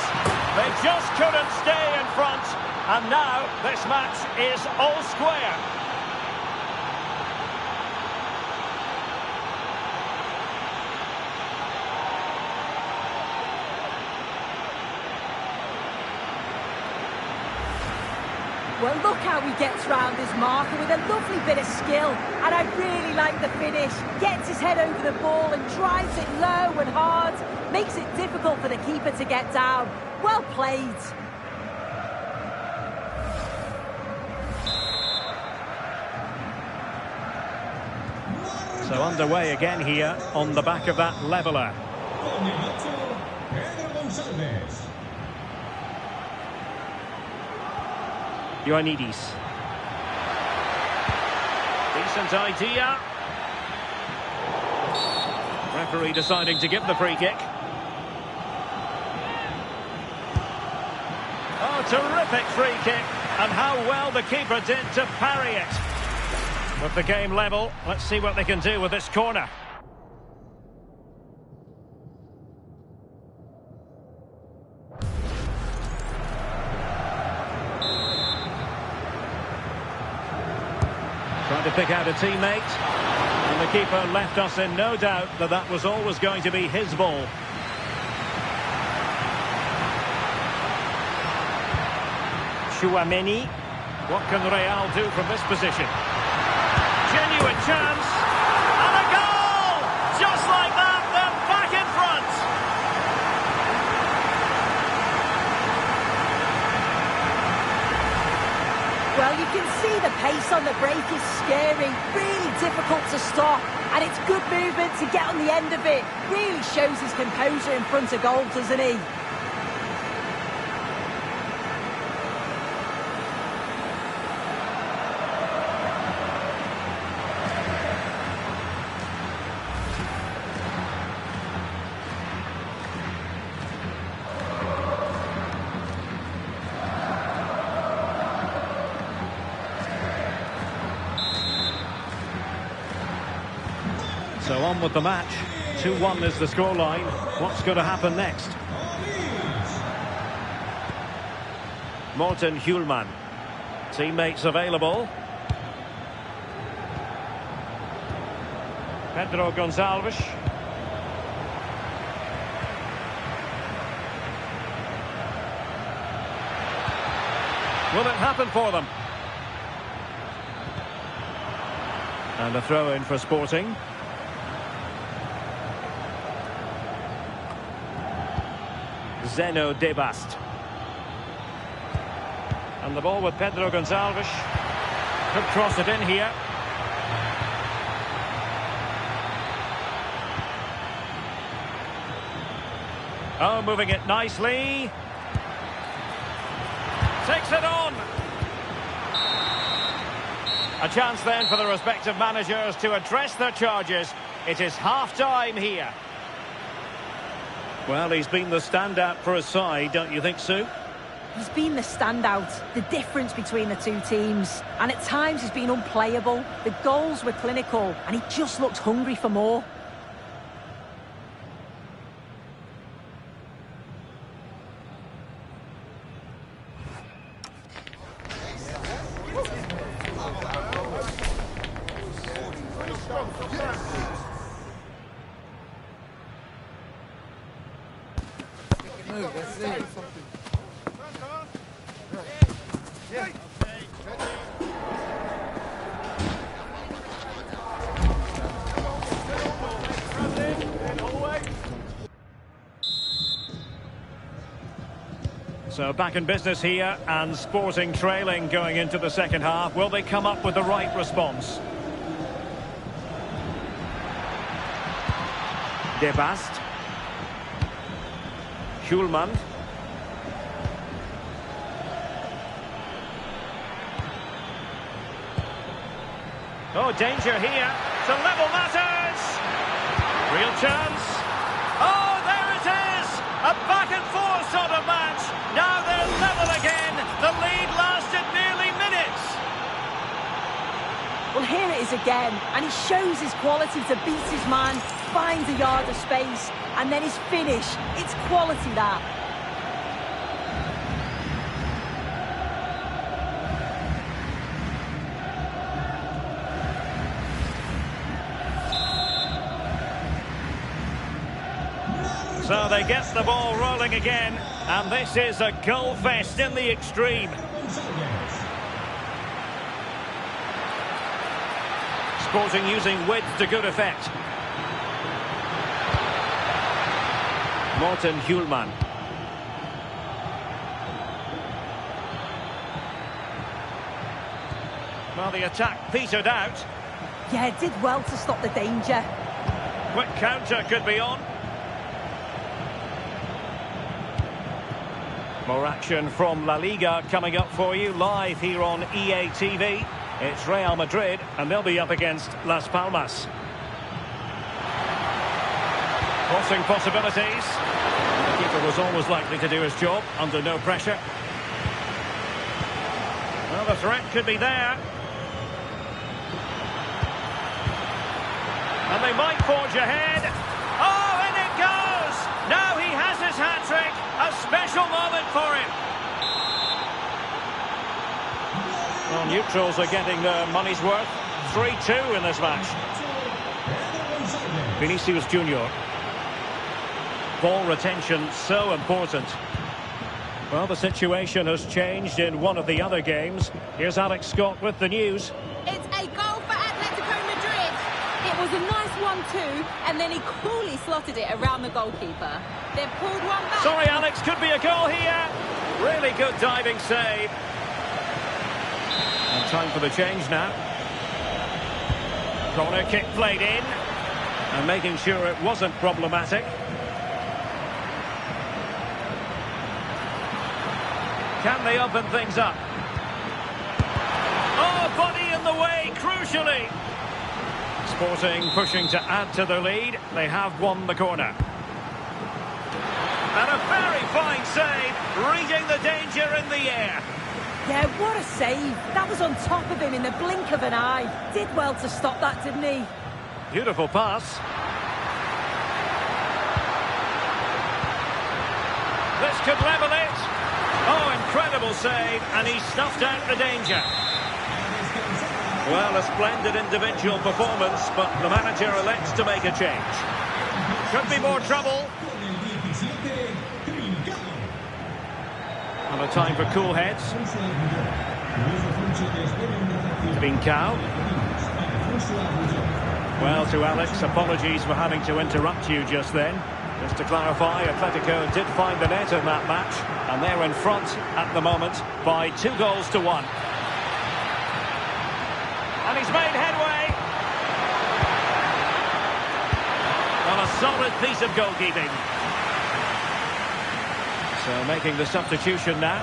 They just couldn't stay in front. And now this match is all square. Well, look how he gets round his marker with a lovely bit of skill. And I really like the finish. Gets his head over the ball and drives it low and hard. Makes it difficult for the keeper to get down. Well played. So underway again here on the back of that leveller. Ioannidis. Decent idea. Referee deciding to give the free kick. Oh, terrific free kick. And how well the keeper did to parry it. With the game level, let's see what they can do with this corner. Trying to pick out a teammate. And the keeper left us in no doubt that that was always going to be his ball. Tchouaméni. What can Real do from this position? Genuine chance. And a goal! Just like that, they're back in front. see the pace on the break is scary, really difficult to stop, and it's good movement to get on the end of it. Really shows his composure in front of goal, doesn't he? So on with the match. 2-1 is the scoreline. What's going to happen next? Morten Hjulman. Teammates available. Pedro Gonçalves. Will it happen for them? And a throw in for Sporting. Zeno Debast. And the ball with Pedro Gonçalves. Could cross it in here. Oh, moving it nicely. Takes it on. A chance then for the respective managers to address their charges. It is half-time here. Well, he's been the standout for his side, don't you think, Sue? He's been the standout, the difference between the two teams. And at times he's been unplayable. The goals were clinical, and he just looked hungry for more. So back in business here, and Sporting trailing going into the second half. Will they come up with the right response? Debast. Hjulman. Oh, danger here to level matters. Real chance. Oh, there it is. A back and forth sort of match. Now they're level again. The lead lasted nearly minutes. Well, here it is again, and he shows his quality to beat his man, finds a yard of space, and then his finish. It's quality, that. So they get the ball rolling again, and this is a goal fest in the extreme. Sporting using width to good effect. Morten Hjulman. Well, the attack petered out. Yeah, it did well to stop the danger. Quick counter could be on. More action from La Liga coming up for you live here on EA TV. It's Real Madrid, and they'll be up against Las Palmas. Crossing possibilities. The keeper was always likely to do his job under no pressure. Well, the threat could be there. And they might forge ahead. Oh, in it goes! Now he has his hat-trick. A special moment for him. Well, neutrals are getting their money's worth. 3-2 in this match. Vinicius Junior. Ball retention so important. Well, the situation has changed in one of the other games. Here's Alex Scott with the news. It's a goal for Atletico Madrid. It was a nice 1-2, and then he coolly slotted it around the goalkeeper. They've pulled one back. Sorry, Alex, could be a goal here. Really good diving save. And Time for the change now. Corner kick played in. And making sure it wasn't problematic. Can they open things up? Oh, body in the way, crucially. Sporting pushing to add to the lead. They have won the corner. And a very fine save, reading the danger in the air. Yeah, what a save. That was on top of him in the blink of an eye. Did well to stop that, didn't he? Beautiful pass. This could level it. Oh, incredible save, and he snuffed out the danger. Well, a splendid individual performance, but the manager elects to make a change. Could be more trouble. And a time for cool heads. Trincao. Well, to Alex, apologies for having to interrupt you just then. Just to clarify, Atletico did find the net in that match, and they're in front at the moment by 2-1. And he's made headway. Well, a solid piece of goalkeeping. So making the substitution now.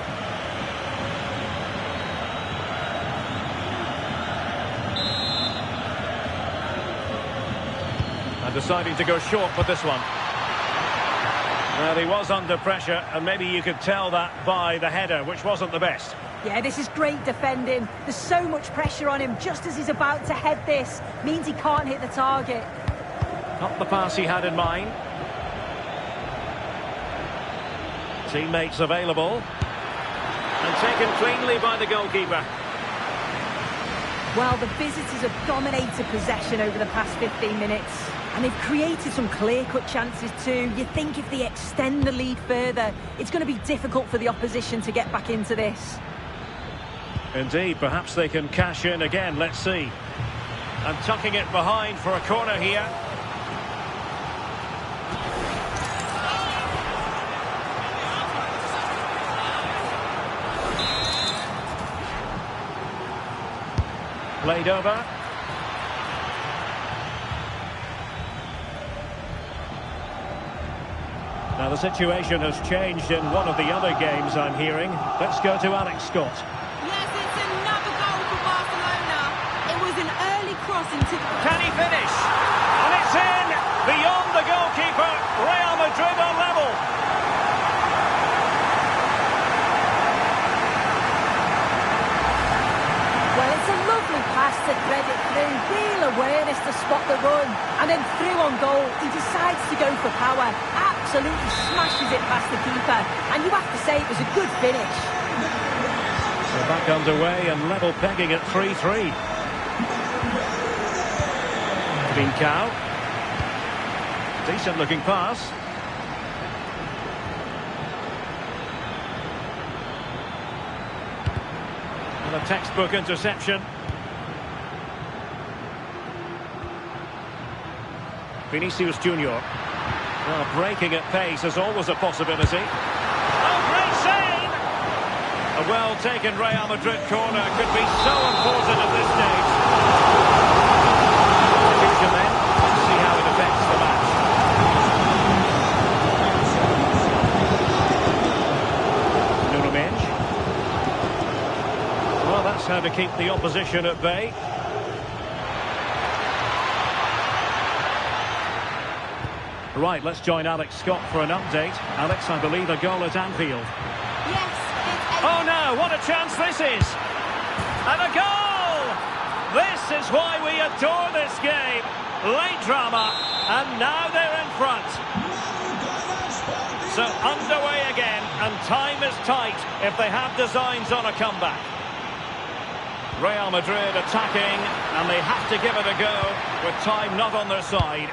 And deciding to go short with this one. Well, he was under pressure, and maybe you could tell that by the header, which wasn't the best. Yeah, this is great defending. There's so much pressure on him just as he's about to head this. Means he can't hit the target. Not the pass he had in mind. Teammates available. And taken cleanly by the goalkeeper. Well, the visitors have dominated possession over the past 15 minutes. And they've created some clear-cut chances too. You think if they extend the lead further, it's going to be difficult for the opposition to get back into this. Indeed, perhaps they can cash in again, let's see. And tucking it behind for a corner here. Played over. Now the situation has changed in one of the other games I'm hearing. Let's go to Alex Scott. Yes, it's another goal for Barcelona. It was an early cross into... Can he finish? And it's in! Beyond the goalkeeper, Real Madrid are level. Well, it's a lovely pass to thread it through. Real awareness to spot the run. And then through on goal, he decides to go for power. Absolutely smashes it past the keeper. And you have to say it was a good finish. So back underway and level pegging at 3-3. Trincao. Decent looking pass. And a textbook interception. Vinicius Junior. Well, breaking at pace is always a possibility. Oh, great save! A well-taken Real Madrid corner could be so important at this stage. Substitution then. Let's see how it affects the match. Nuno Mendes. Well, that's how to keep the opposition at bay. Right, let's join Alex Scott for an update. Alex, I believe a goal at Anfield. Yes, it's... Oh no, what a chance this is! And a goal! This is why we adore this game. Late drama, and now they're in front. So underway again, and time is tight if they have designs on a comeback. Real Madrid attacking, and they have to give it a go with time not on their side.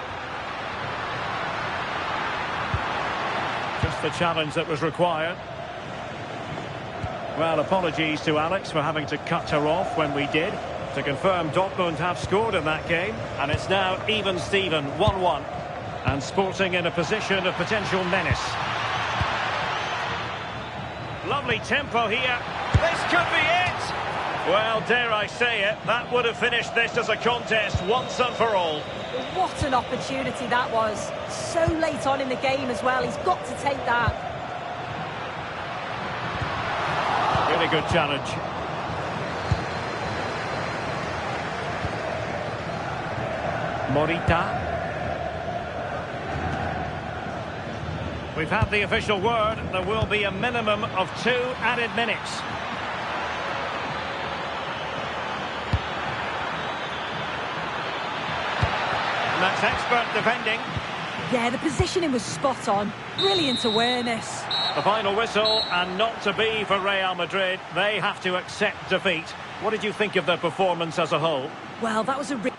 Just the challenge that was required. Well, apologies to Alex for having to cut her off when we did. To confirm, Dortmund have scored in that game, and it's now even Steven, 1-1. And Sporting in a position of potential menace. Lovely tempo here. This could be it. Well, dare I say it, that would have finished this as a contest once and for all. What an opportunity that was. So late on in the game as well. He's got to take that. Really good challenge. Morita. We've had the official word. There will be a minimum of 2 added minutes. And that's expert defending. Yeah, the positioning was spot on. Brilliant awareness. The final whistle, and not to be for Real Madrid. They have to accept defeat. What did you think of their performance as a whole? Well, that was a...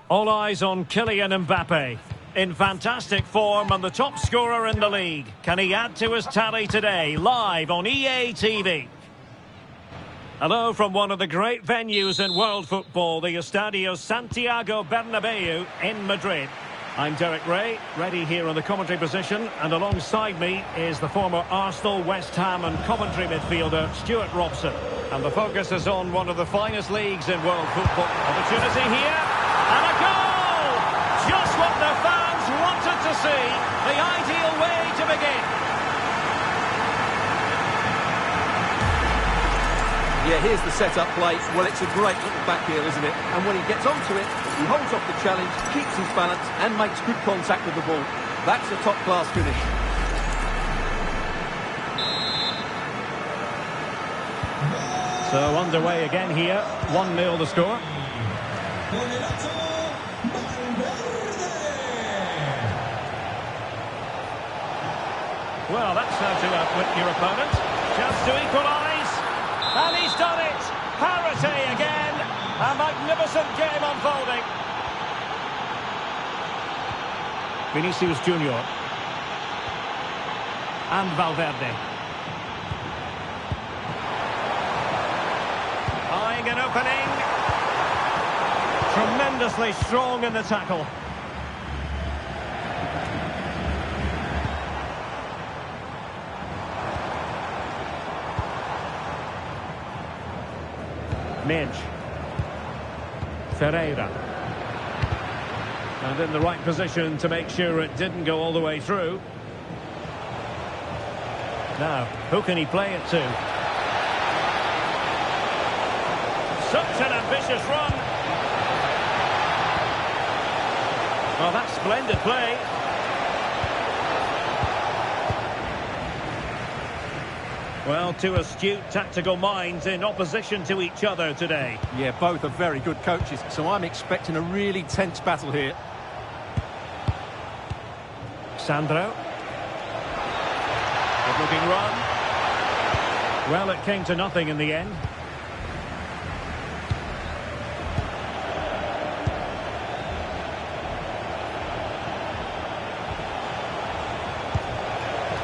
All eyes on Kylian Mbappe. In fantastic form and the top scorer in the league. Can he add to his tally today? Live on EA TV. Hello from one of the great venues in world football, the Estadio Santiago Bernabeu in Madrid. I'm Derek Ray, ready here on the commentary position, and alongside me is the former Arsenal, West Ham and Coventry midfielder Stuart Robson. And the focus is on one of the finest leagues in world football. Opportunity here, and a goal! Just what the fans wanted to see, the ideal way to begin. Yeah, here's the set-up play. Well, it's a great little back heel, isn't it? And when he gets onto it, he holds off the challenge, keeps his balance, and makes good contact with the ball. That's a top-class finish. So underway again here, 1-0 the score. Well, that's how to outwit your opponent. Chance to equalise. And he's done it! Parity again! A magnificent game unfolding. Vinicius Junior. And Valverde. Eyeing an opening. Tremendously strong in the tackle. Midge. Ferreira. And in the right position to make sure it didn't go all the way through. Now, who can he play it to? Such an ambitious run. Well, that's splendid play. Well, two astute tactical minds in opposition to each other today. Yeah, both are very good coaches, so I'm expecting a really tense battle here. Sandro. Good looking run. Well, it came to nothing in the end.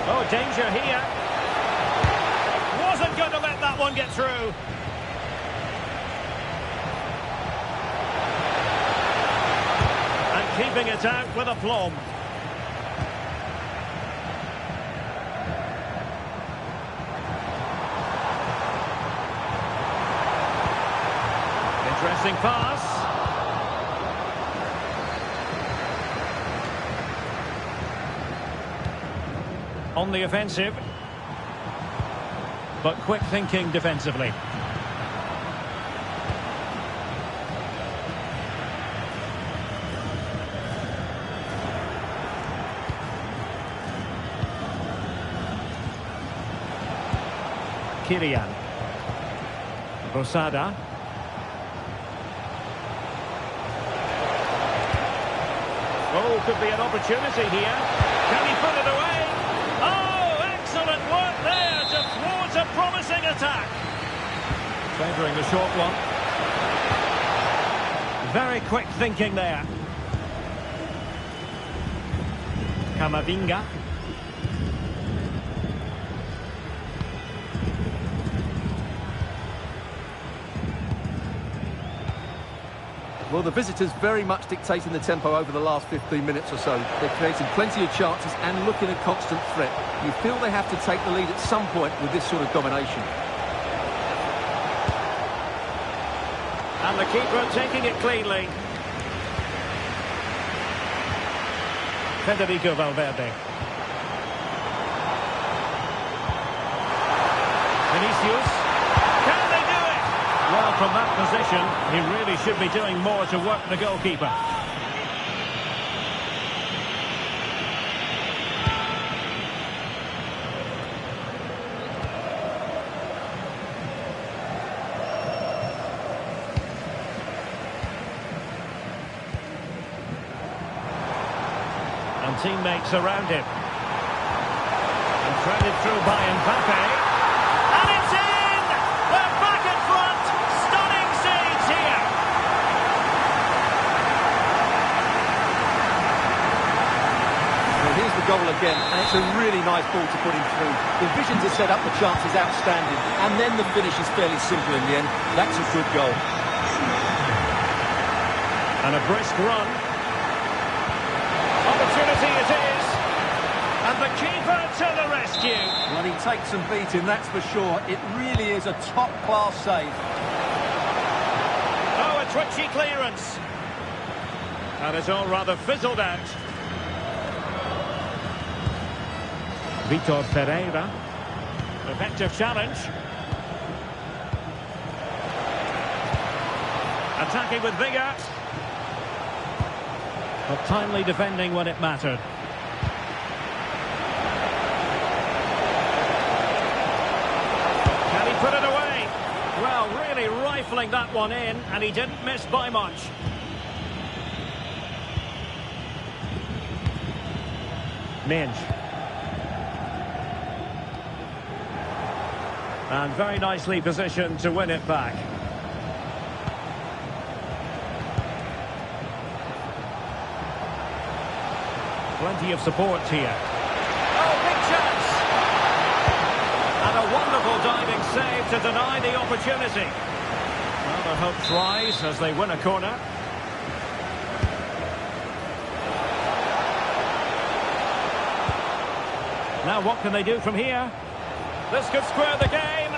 Oh, danger here. Wasn't going to let that one get through. And keeping it out with aplomb. Interesting pass. On the offensive. But quick thinking defensively. Kylian. Rosada. Oh, could be an opportunity here. Can he put it away? Oh, excellent work there to thwart a promising attack. Favouring the short one. Very quick thinking there. Camavinga. Well, the visitors very much dictating the tempo over the last 15 minutes or so. They're creating plenty of chances and looking a constant threat. You feel they have to take the lead at some point with this sort of domination. And the keeper taking it cleanly. Federico Valverde. Vinicius. Can they do it? Well, from that position, he really should be doing more to work the goalkeeper. And teammates around him. And threaded through by Mbappe. And it's in! They're back in front! Stunning scenes here! goal again, and it's a really nice ball to put him through. The vision to set up the chance is outstanding, and then the finish is fairly simple in the end. That's a good goal. And a brisk run. Opportunity it is. And the keeper to the rescue. Well, he takes some beating, that's for sure. It really is a top-class save. Oh, a twitchy clearance. And it's all rather fizzled out. Vitor Pereira. Effective challenge. Attacking with vigour. But timely defending when it mattered. Can he put it away? Well, really rifling that one in, and he didn't miss by much. Minge. And very nicely positioned to win it back. Plenty of support here. Oh, big chance! And a wonderful diving save to deny the opportunity. Well, their hopes rise as they win a corner. Now what can they do from here? This could square the game.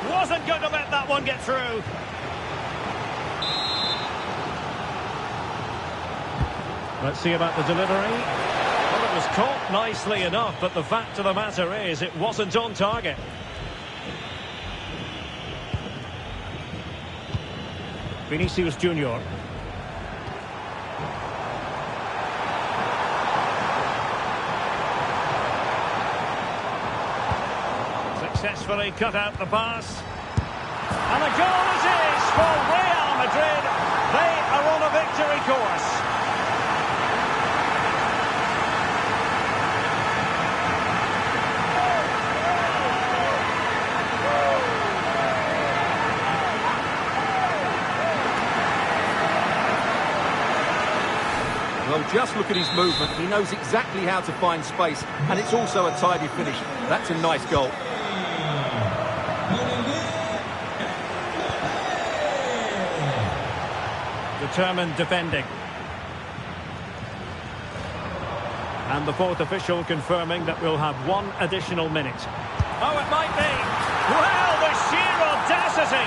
Wasn't going to let that one get through. Let's see about the delivery. Well, it was caught nicely enough, but the fact of the matter is it wasn't on target. Vinicius Junior. Successfully cut out the pass. And the goal it is for Real Madrid. They are on a victory course. Well, just look at his movement. He knows exactly how to find space, and it's also a tidy finish. That's a nice goal. Determined defending. And the fourth official confirming that we'll have one additional minute. Oh, it might be. Well, the sheer audacity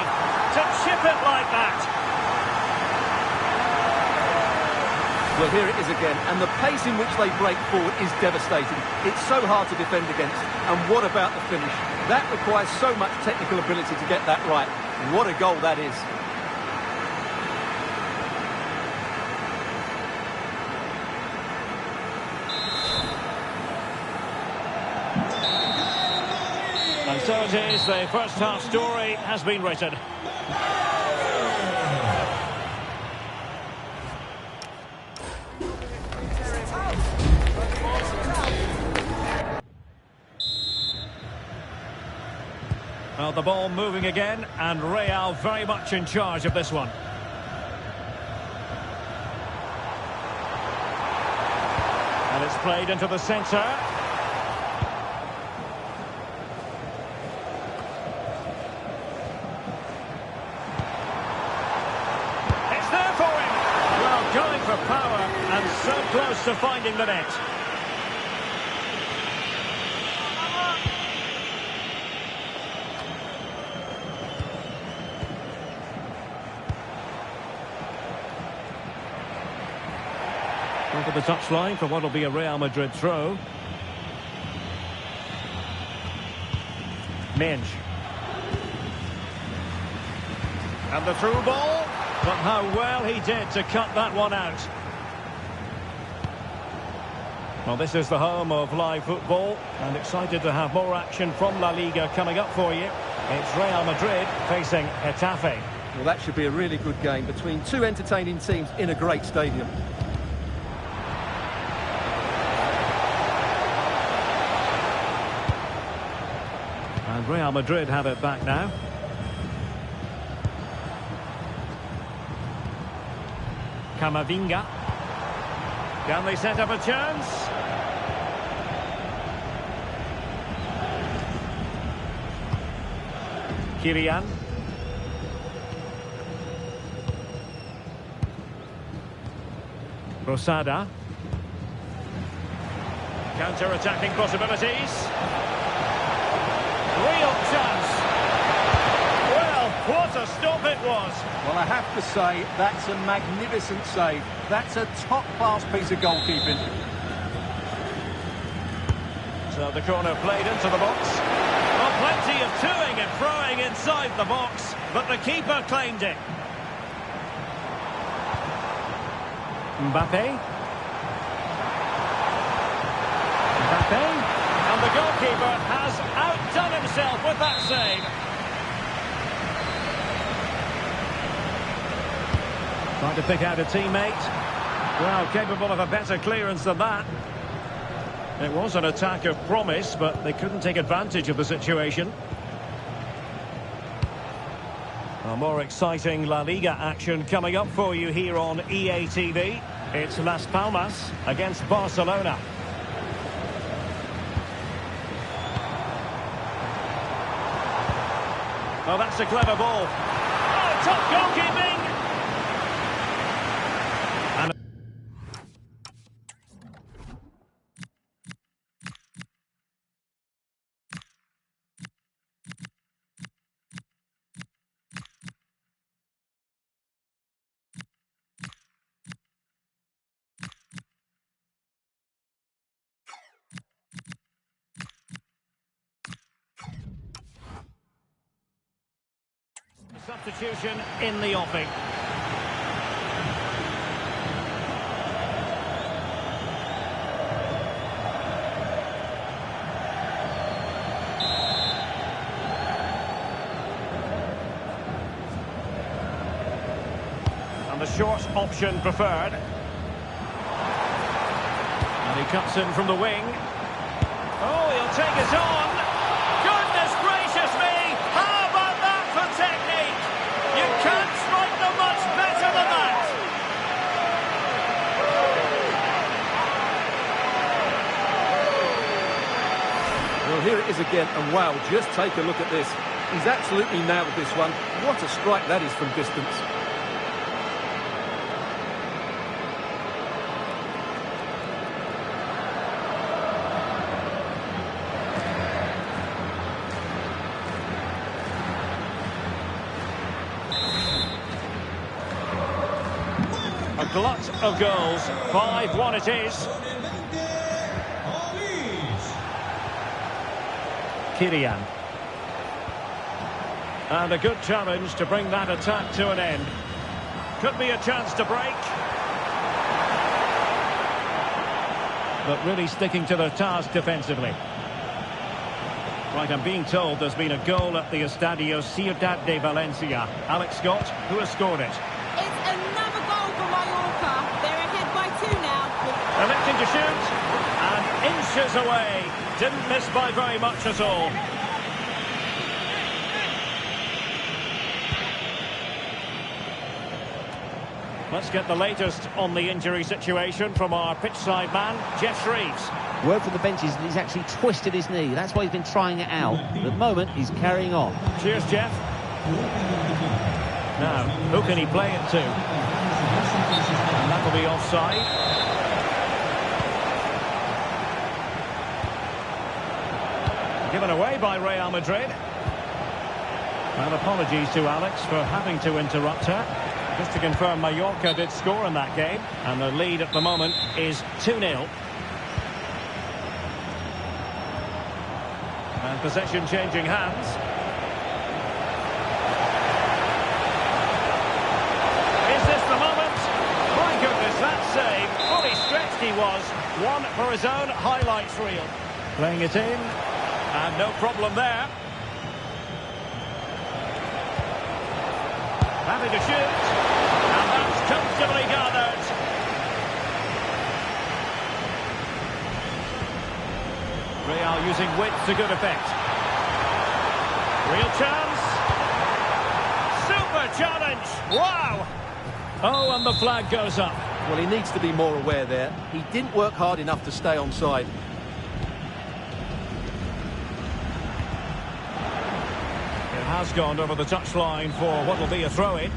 to chip it like that. Well, here it is again, and the pace in which they break forward is devastating. It's so hard to defend against. And what about the finish? That requires so much technical ability to get that right. What a goal that is. And so it is, the first half story has been written. Well, the ball moving again, and Real very much in charge of this one. And it's played into the centre. It's there for him. Well, going for power, and so close to finding the net. Over the touchline for what will be a Real Madrid throw. Minge. And the through ball. But how well he did to cut that one out. Well, this is the home of live football, and excited to have more action from La Liga coming up for you. It's Real Madrid facing Getafe. Well, that should be a really good game between two entertaining teams in a great stadium. And Real Madrid have it back now. Camavinga. Can they set up a chance? Kylian. Rosada. Counter-attacking possibilities. Real chance. Well, what a stop it was. Well, I have to say, that's a magnificent save. That's a top-class piece of goalkeeping. So the corner played into the box. Well, plenty of toing and throwing inside the box, but the keeper claimed it. Mbappe. And the goalkeeper has outdone himself with that save. Trying to pick out a teammate. Well, capable of a better clearance than that. It was an attack of promise, but they couldn't take advantage of the situation. A more exciting La Liga action coming up for you here on EA TV. It's Las Palmas against Barcelona. Oh, that's a clever ball. Oh, top goalkeeping! And substitution in the offing. And the short option preferred. And he cuts in from the wing. Oh, he'll take it on. Goodness gracious me! How about that for technique? You can't strike them much better than that. Well, here it is again, and wow, just take a look at this. He's absolutely nailed this one. What a strike that is from distance. A glut of goals. 5-1 it is. Kylian. And a good challenge to bring that attack to an end. Could be a chance to break. But really sticking to the task defensively. Right, I'm being told there's been a goal at the Estadio Ciudad de Valencia. Alex Scott, who has scored it? It's another goal for Mallorca. They're ahead by 2 now. Electing to shoot, and inches away. Didn't miss by very much at all. Let's get the latest on the injury situation from our pitchside man, Jeff Reeves. Word from the benches that he's actually twisted his knee. That's why he's been trying it out. At the moment, he's carrying on. Cheers, Jeff. Now, who can he play it to? And that will be offside. Given away by Real Madrid. And apologies to Alex for having to interrupt her. Just to confirm, Mallorca did score in that game. And the lead at the moment is 2-0. And possession changing hands. Is this the moment? My goodness, that save. Fully stretched he was. One for his own highlights reel. Playing it in. And no problem there. Happy to shoot. And that's comfortably gathered. Real using width to good effect. Real chance. Super challenge. Wow. Oh, and the flag goes up. Well, he needs to be more aware there. He didn't work hard enough to stay onside. It Has gone over the touchline for what will be a throw-in.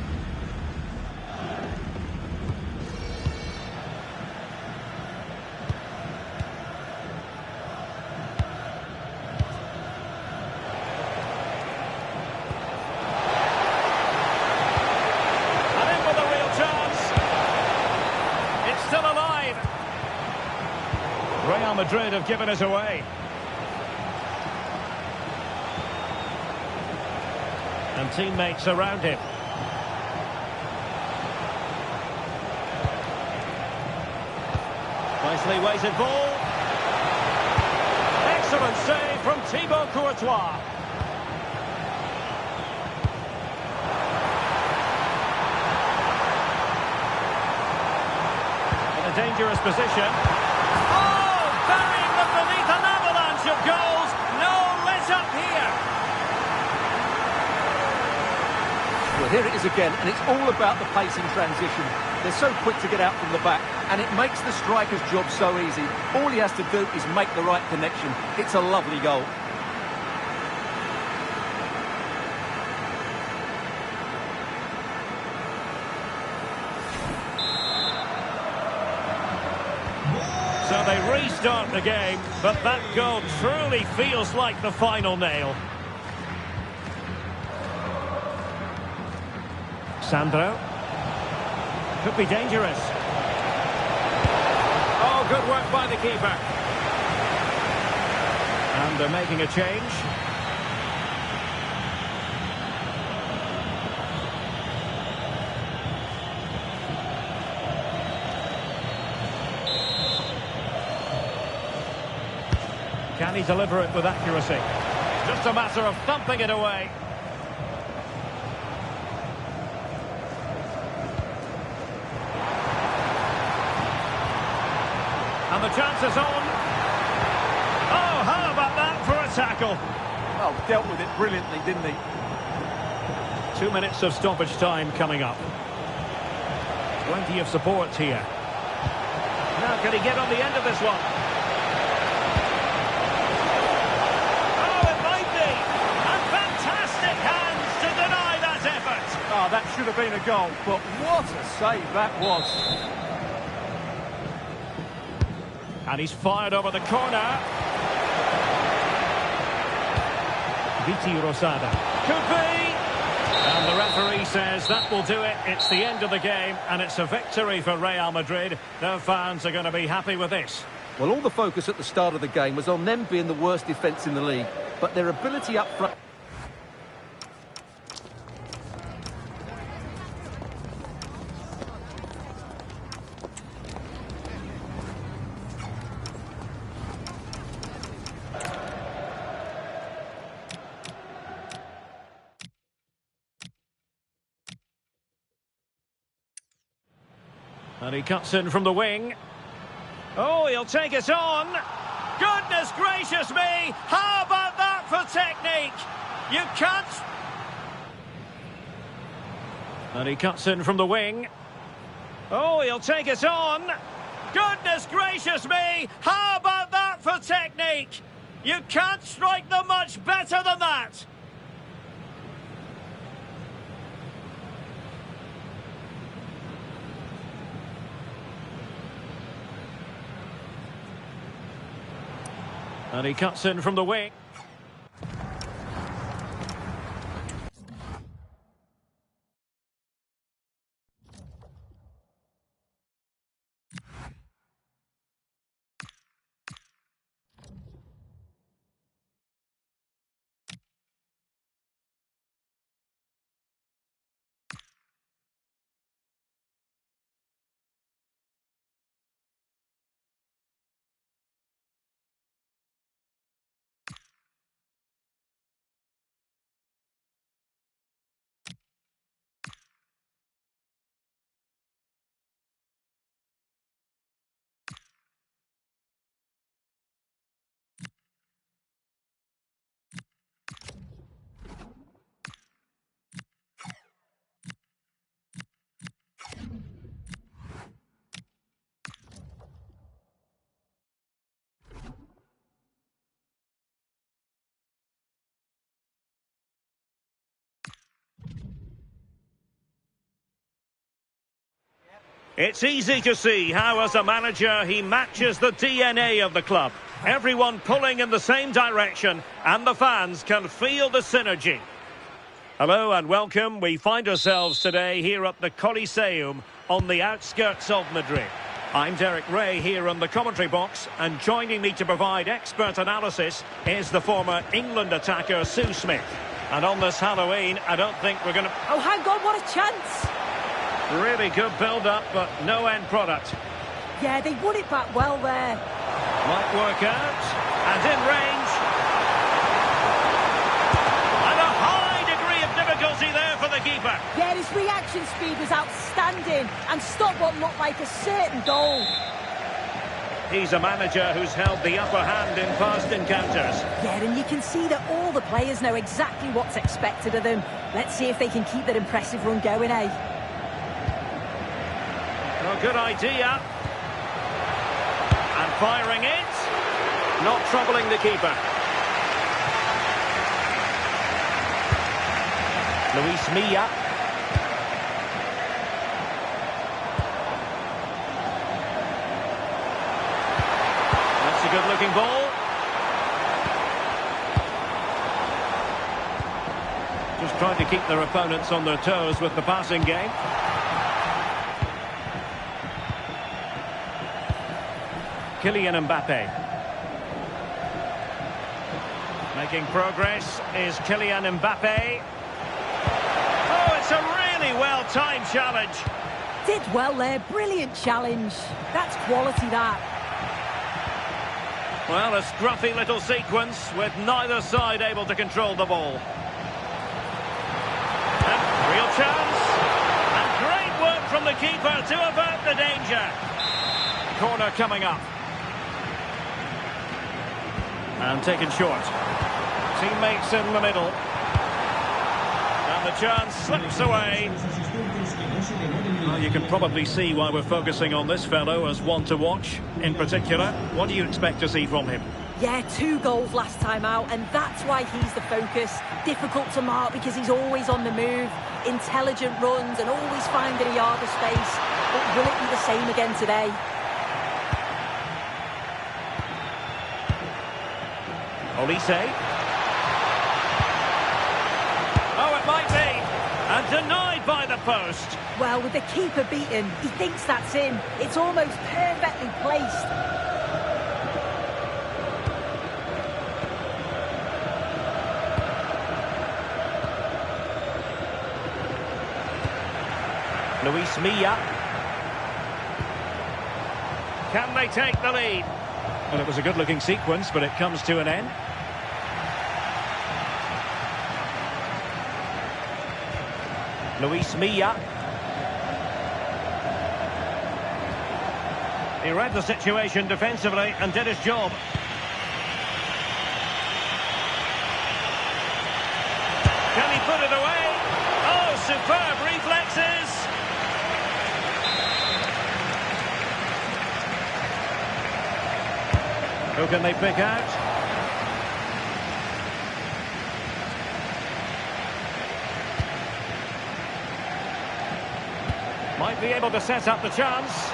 Real Madrid have given us away. And teammates around him. Nicely weighted ball. Excellent save from Thibaut Courtois. In a dangerous position. Beneath an avalanche of goals, no let up here. Well, here it is again, and it's all about the pace in transition. They're so quick to get out from the back, and it makes the striker's job so easy. All he has to do is make the right connection. It's a lovely goal. So they restart the game, but that goal truly feels like the final nail. Sandro. Could be dangerous. Oh, good work by the keeper. And they're making a change. Can he deliver it with accuracy? Just a matter of thumping it away. And the chance is on. Oh, how about that for a tackle? Oh, dealt with it brilliantly, didn't he? 2 minutes of stoppage time coming up. Plenty of support here. Now can he get on the end of this one? Oh, that should have been a goal, but what a save that was. And he's fired over the corner. Viti Rosada. Could be! And the referee says that will do it. It's the end of the game, and it's a victory for Real Madrid. Their fans are going to be happy with this. Well, all the focus at the start of the game was on them being the worst defence in the league, but their ability up front... And he cuts in from the wing. Oh, he'll take it on. Goodness gracious me! How about that for technique? You can't... And he cuts in from the wing. Oh, he'll take it on. Goodness gracious me! How about that for technique? You can't strike them much better than that. And he cuts in from the wing. It's easy to see how, as a manager, he matches the DNA of the club. Everyone pulling in the same direction, and the fans can feel the synergy. Hello and welcome. We find ourselves today here at the Coliseum on the outskirts of Madrid. I'm Derek Ray here on the commentary box, and joining me to provide expert analysis is the former England attacker Sue Smith. And on this Halloween, I don't think we're going to... Oh, hang on, what a chance! Really good build-up, but no end product. Yeah, they won it back well there. Might work out, and in range. And a high degree of difficulty there for the keeper. Yeah, his reaction speed was outstanding and stopped what looked like a certain goal. He's a manager who's held the upper hand in past encounters. Yeah, and you can see that all the players know exactly what's expected of them. Let's see if they can keep that impressive run going, eh? Oh, good idea. And firing it. Not troubling the keeper. Luis Milla. That's a good-looking ball. Just trying to keep their opponents on their toes with the passing game. Kylian Mbappe. Making progress is Kylian Mbappe. Oh, it's a really well-timed challenge. Did well there, brilliant challenge. That's quality, that. Well, a scruffy little sequence with neither side able to control the ball. And real chance. And great work from the keeper to avert the danger. Corner coming up. And taken short. Teammates in the middle. And the chance slips away. Well, you can probably see why we're focusing on this fellow as one to watch in particular. What do you expect to see from him? Yeah, 2 goals last time out, and that's why he's the focus. Difficult to mark because he's always on the move. Intelligent runs and always finding a yard of space. But will it be the same again today? Olise. Oh, it might be. And denied by the post. Well, with the keeper beaten, he thinks that's in. It's almost perfectly placed. Luis Milla. Can they take the lead? Well, it was a good-looking sequence, but it comes to an end. Luis Milla. He read the situation defensively and did his job. Can he put it away? Oh, superb reflexes! Who can they pick out? Might be able to set up the chance.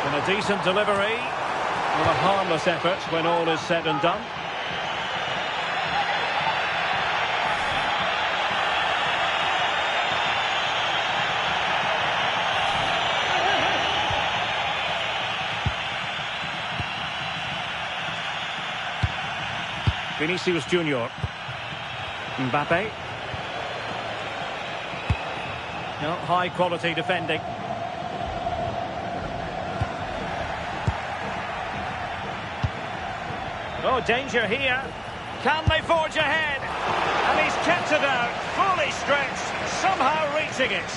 And a decent delivery. And a harmless effort when all is said and done. Vinicius Junior. Mbappe. No, high quality defending. Oh, danger here. Can they forge ahead? And he's kept it out, fully stretched, somehow reaching it.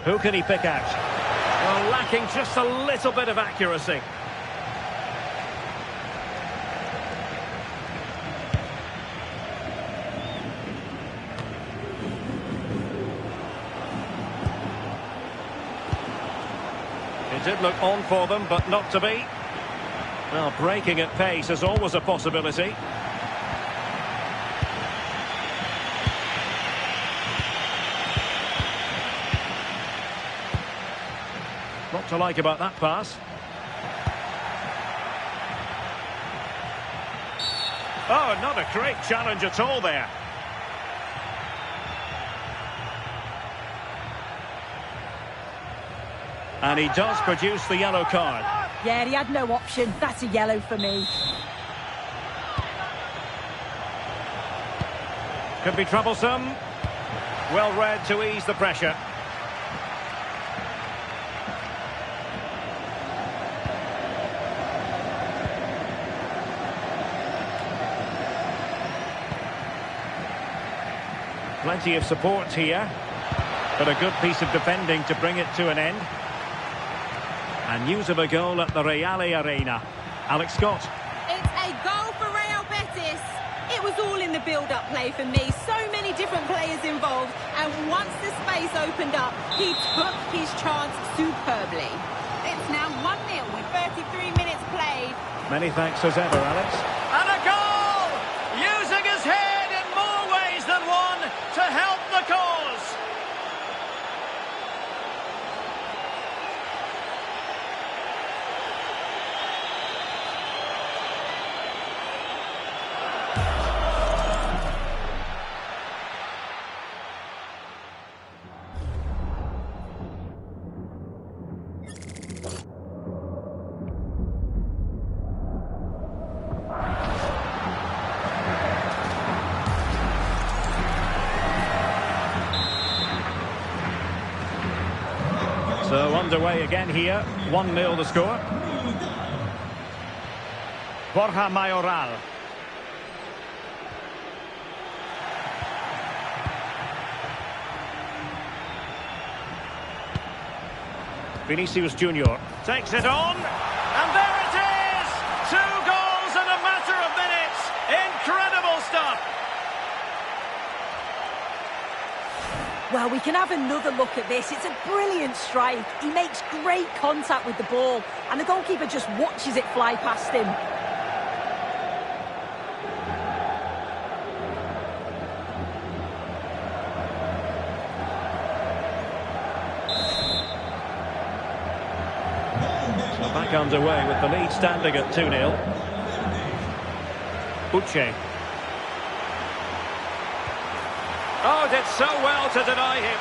Who can he pick out? Well, lacking just a little bit of accuracy. It did look on for them, but not to be. Well, breaking at pace is always a possibility. What to like about that pass? Oh, not a great challenge at all there. And he does produce the yellow card. Yeah, he had no option. That's a yellow for me. Could be troublesome. Well read to ease the pressure. Plenty of support here, but a good piece of defending to bring it to an end. And news of a goal at the Reale Arena. Alex Scott. It's a goal for Real Betis. It was all in the build-up play for me. So many different players involved. And once the space opened up, he took his chance superbly. It's now 1-0 with 33 minutes played. Many thanks as ever, Alex. And a goal! Using his head in more ways than one to help the cause. So underway again here, 1-0 the score. Borja Mayoral. Vinicius Junior takes it on, and there it is! 2 goals in a matter of minutes. Incredible stuff. Well, we can have another look at this. It's a brilliant strike. He makes great contact with the ball, and the goalkeeper just watches it fly past him. So back underway with the lead standing at 2-0. Uche. Oh, did so well to deny him.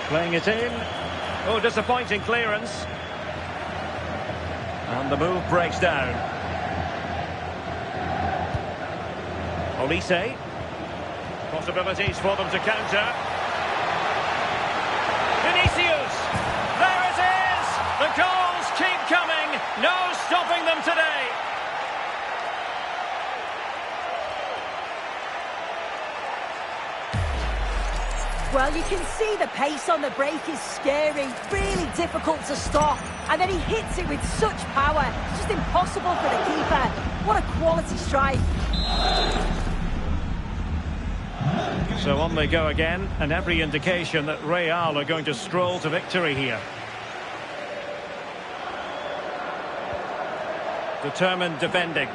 Playing it in. Oh, disappointing clearance. And the move breaks down. Olise. Possibilities for them to counter. Vinicius. There it is. The goals keep coming. No stopping them today. Well, you can see the pace on the break is scary, really difficult to stop. And then he hits it with such power. It's just impossible for the keeper. What a quality strike. So on they go again, and every indication that Real are going to stroll to victory here. Determined defending.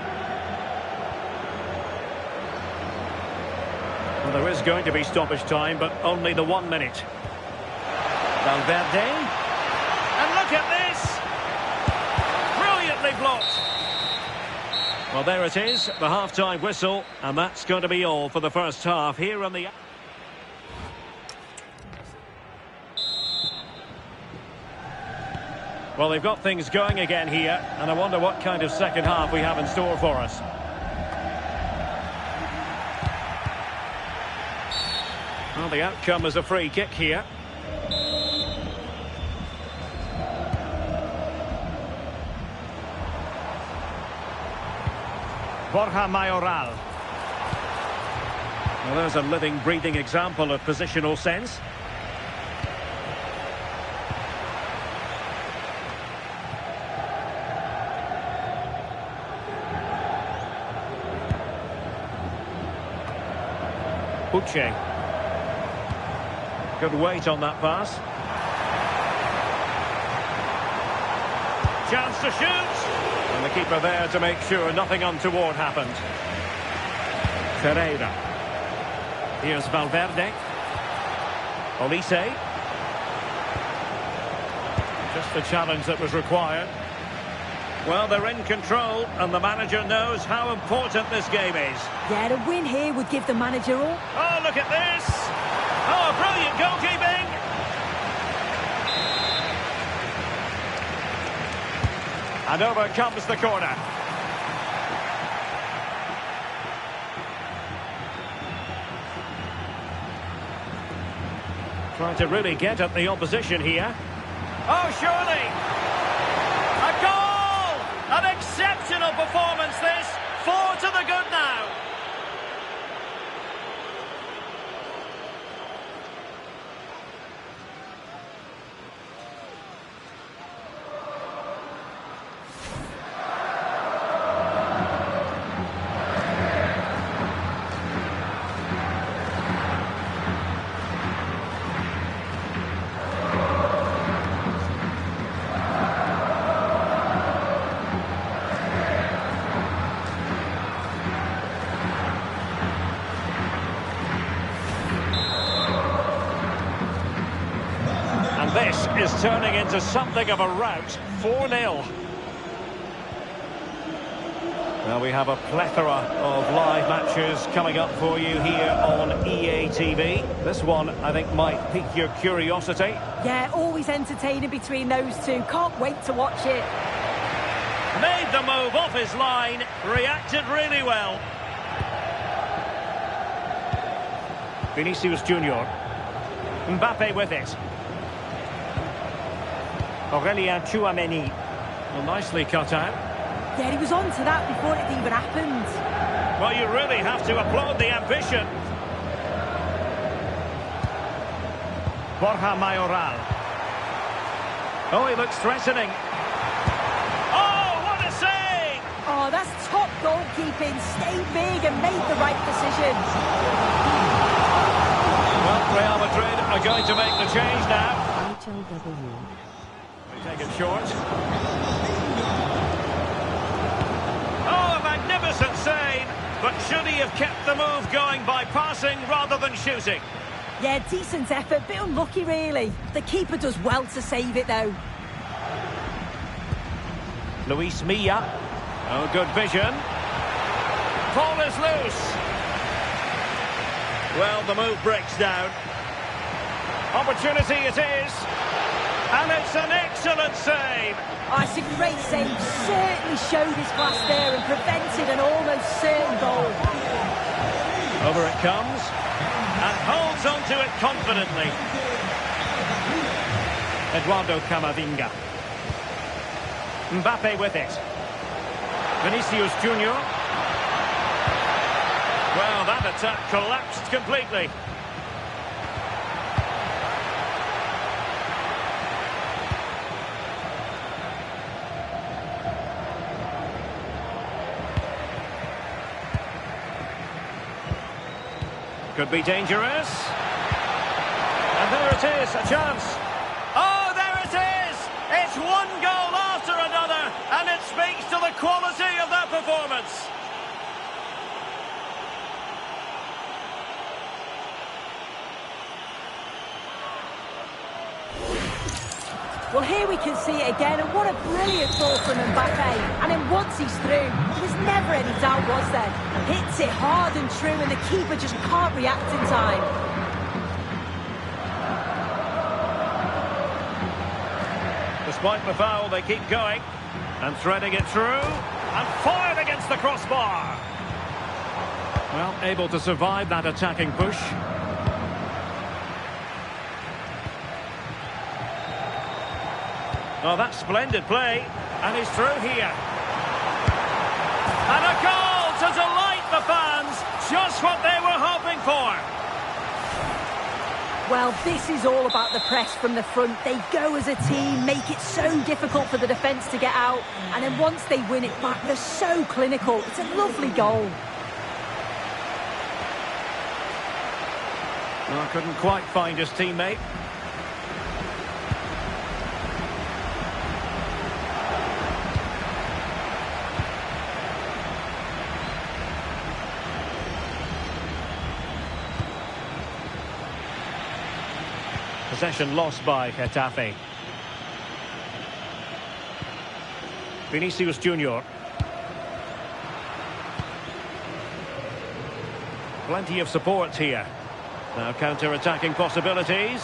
Well, there is going to be stoppage time, but only the 1 minute. Valverde. And look at this! Brilliantly blocked. Well, there it is, the half-time whistle, and that's going to be all for the first half here on the... Well, they've got things going again here, and I wonder what kind of second half we have in store for us. Well, the outcome is a free kick here. Borja Mayoral. Well, there's a living, breathing example of positional sense. Uche. Good weight on that pass. Chance to shoot. And the keeper there to make sure nothing untoward happened. Ferreira. Here's Valverde. Olise. Just the challenge that was required. Well, they're in control, and the manager knows how important this game is. Yeah, a win here would give the manager all. Oh, look at this! Oh, brilliant goalkeeping! And over comes the corner. Trying to really get at the opposition here. Oh, surely! A goal! An exceptional performance, this. 4 to the good now. This is turning into something of a rout. 4-0. Well, we have a plethora of live matches coming up for you here on EA TV. This one, I think, might pique your curiosity. Yeah, always entertaining between those two. Can't wait to watch it. Made the move off his line. Reacted really well. Vinicius Junior. Mbappe with it. Aurelien Tchouameni. Well, nicely cut out. Yeah, he was on to that before it even happened. Well, you really have to applaud the ambition. Borja Mayoral. Oh, he looks threatening. Oh, what a save! Oh, that's top goalkeeping. Stayed big and made the right decision. Well, Real Madrid are going to make the change now. They take it short. Oh, a magnificent save. But should he have kept the move going by passing rather than shooting? Yeah, decent effort. Bit unlucky, really. The keeper does well to save it, though. Luis Milla. Oh, good vision. Ball is loose. Well, the move breaks down. Opportunity it is. And it's an excellent save. Oh, it's a great save. Certainly showed his class there and prevented an almost certain goal. Over it comes. And holds onto it confidently. Eduardo Camavinga. Mbappe with it. Vinicius Junior. Well, that attack collapsed completely. Could be dangerous. And there it is, a chance. Oh, there it is! It's one goal after another, and it speaks to the quality of that performance. Well, here we can see it again, and what a brilliant ball from Mbappe. And then once he's through, there was never any doubt, was there? Hits it hard and true, and the keeper just can't react in time. Despite the foul, they keep going, and threading it through, and fired against the crossbar. Well, able to survive that attacking push. Oh, that's splendid play. And he's through here. And a goal to delight the fans. Just what they were hoping for. Well, this is all about the press from the front. They go as a team, make it so difficult for the defence to get out. And then once they win it back, they're so clinical. It's a lovely goal. Well, couldn't quite find his teammate. Possession lost by Getafe. Vinicius Junior. Plenty of support here. Now counter-attacking possibilities.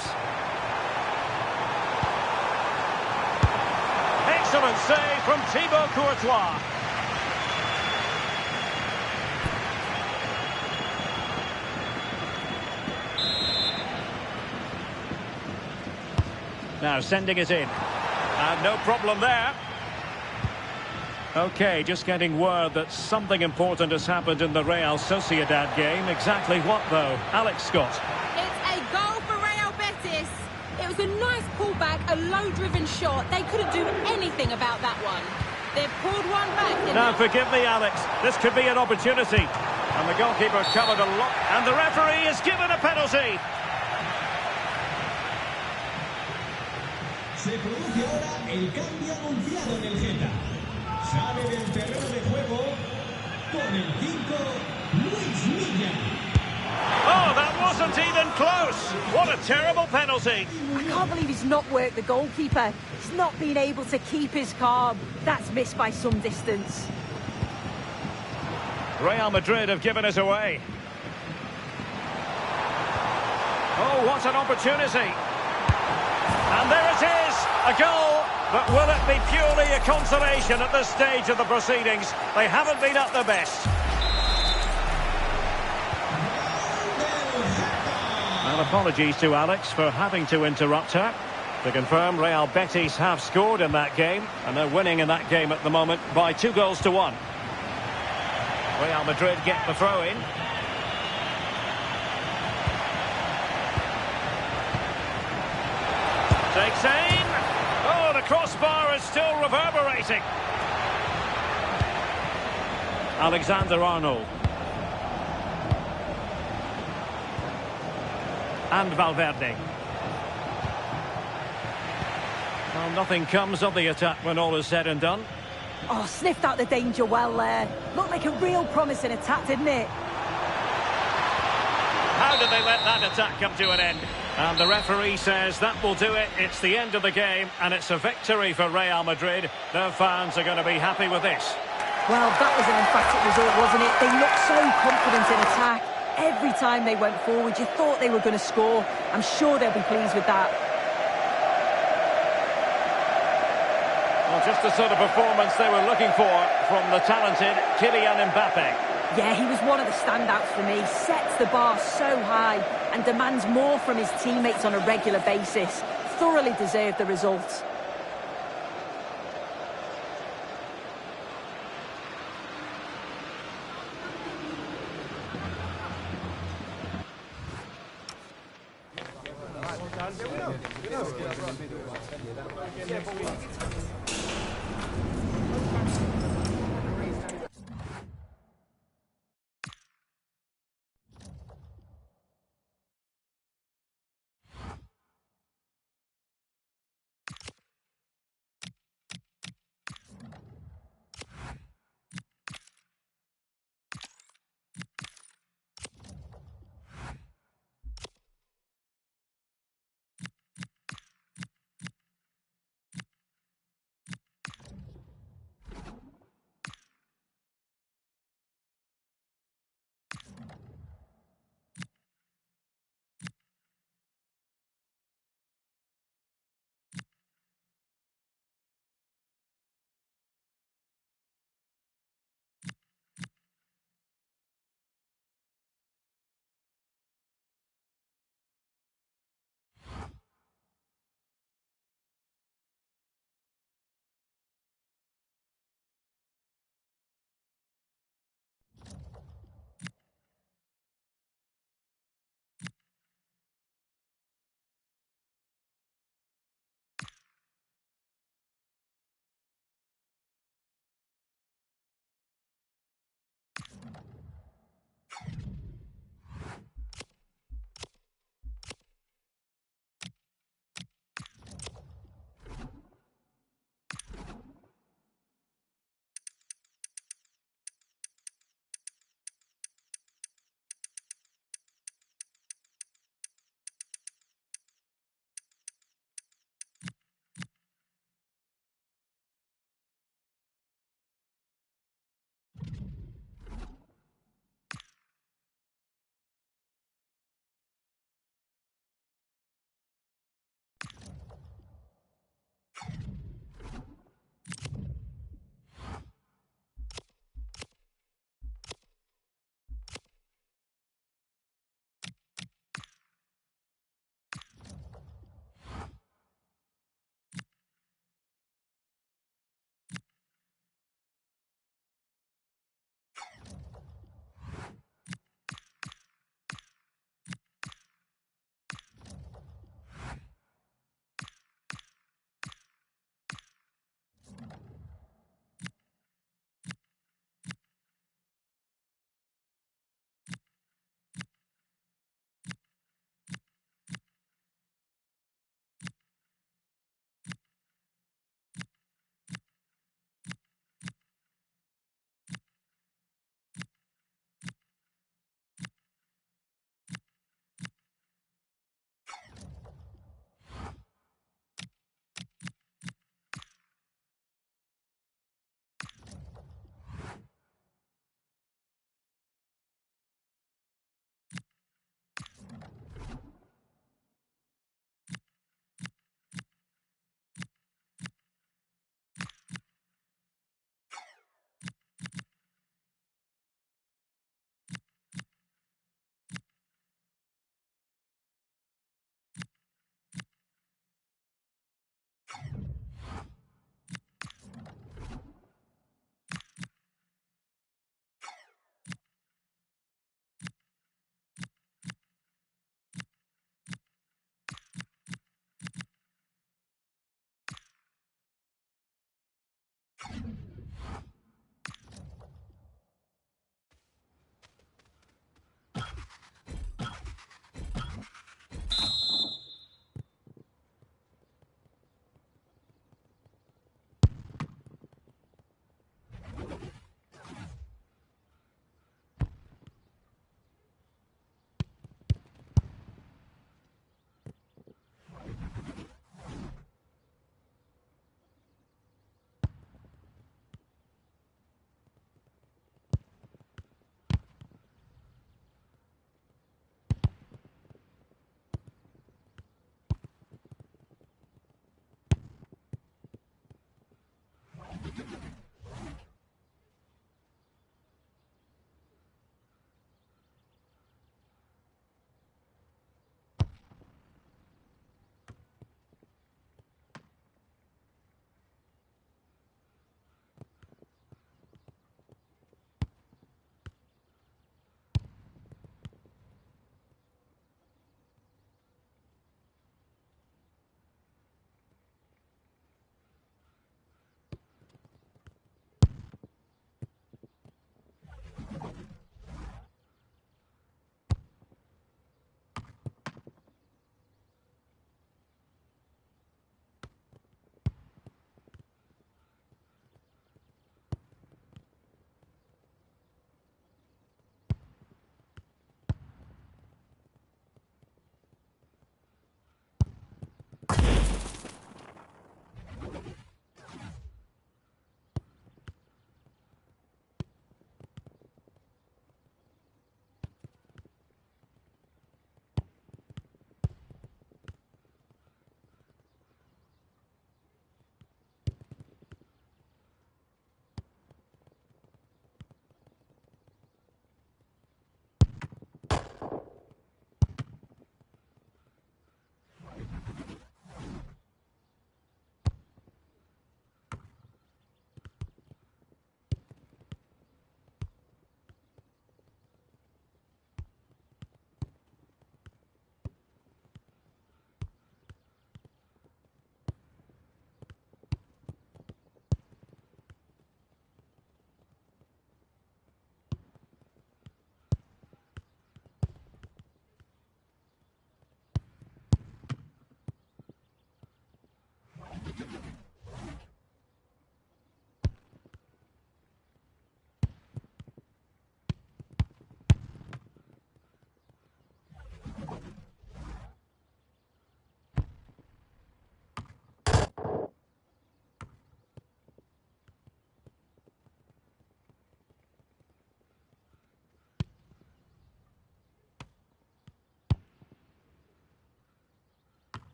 Excellent save from Thibaut Courtois. Now sending it in. And no problem there. Okay, just getting word that something important has happened in the Real Sociedad game. Exactly what, though? Alex Scott. It's a goal for Real Betis. It was a nice pullback, a low-driven shot. They couldn't do anything about that one. They've pulled one back. Now, forgive me, Alex. This could be an opportunity. And the goalkeeper covered a lot. And the referee is given a penalty. Se produce ahora el cambio anunciado en el Geta. Sale del terreno de juego con el 5, Luis Milla. Oh, that wasn't even close. What a terrible penalty. I can't believe he's not worked the goalkeeper. He's not been able to keep his calm. That's missed by some distance. Real Madrid have given it away. Oh, what an opportunity. And there it is, a goal. But will it be purely a consolation at this stage of the proceedings? They haven't been at their best. And apologies to Alex for having to interrupt her. To confirm, Real Betis have scored in that game, and they're winning in that game at the moment by 2-1. Real Madrid get the throw-in. Takes aim. Oh, the crossbar is still reverberating. Alexander-Arnold. And Valverde. Well, nothing comes of the attack when all is said and done. Oh, sniffed out the danger well there. Looked like a real promising attack, didn't it? How did they let that attack come to an end? And the referee says that will do it. It's the end of the game, and it's a victory for Real Madrid. Their fans are going to be happy with this. Well, that was an emphatic result, wasn't it? They looked so confident in attack. Every time they went forward, you thought they were going to score. I'm sure they'll be pleased with that. Well, just the sort of performance they were looking for from the talented Kylian Mbappe. Yeah, he was one of the standouts for me. Sets the bar so high and demands more from his teammates on a regular basis. Thoroughly deserved the result.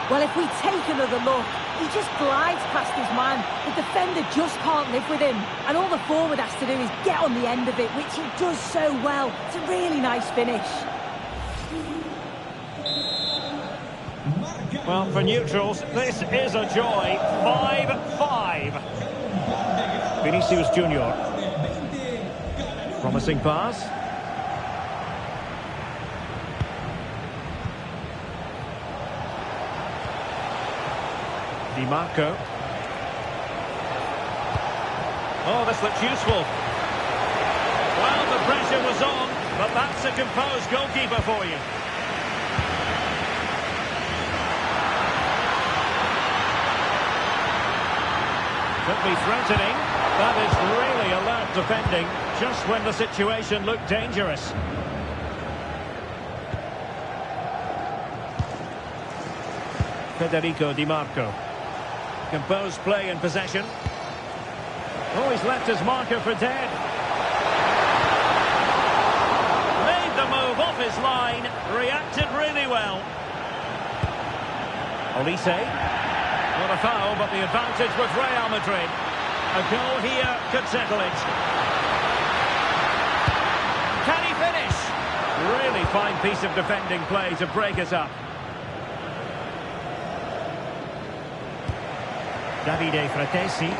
Well, if we take another look, he just glides past his man. The defender just can't live with him. And all the forward has to do is get on the end of it, which he does so well. It's a really nice finish. Well, for neutrals, this is a joy. 5-5. Vinicius Junior. Promising pass. Di Marco. Oh, this looks useful. Well, the pressure was on, but that's a composed goalkeeper for you. Could be threatening. That is really alert defending, just when the situation looked dangerous. Federico Di Marco. Composed play in possession. Oh, he's left his marker for dead. Made the move off his line. Reacted really well. Olise. Not a foul, but the advantage with Real Madrid. A goal here could settle it. Can he finish? Really fine piece of defending play to break us up. Davide Fratesi.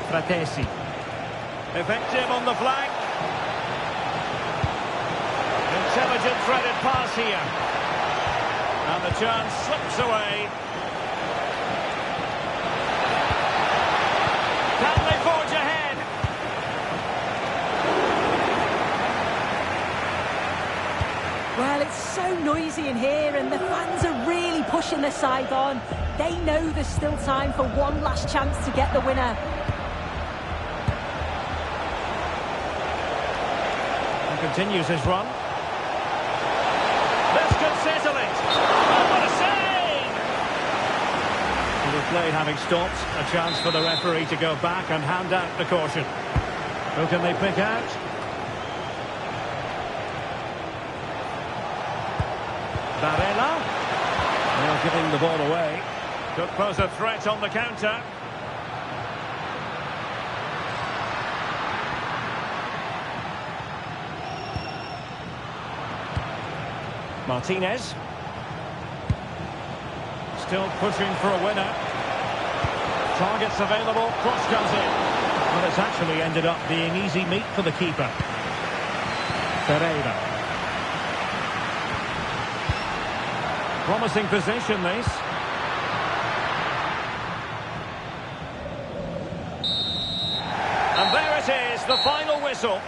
Fratesi. Effective on the flank. Intelligent threaded pass here. And the chance slips away. Can they forge ahead? Well, it's so noisy in here and the fans are really pushing their side on. They know there's still time for one last chance to get the winner. And continues his run. This could settle it. Oh, what a save! The play having stopped, a chance for the referee to go back and hand out the caution. Who can they pick out? Barella. Now giving the ball away. Could pose a threat on the counter. Martinez. Still pushing for a winner. Targets available. Cross comes in. Well, it's actually ended up being easy meat for the keeper. Pereira. Promising position, this. And there it is, the final whistle.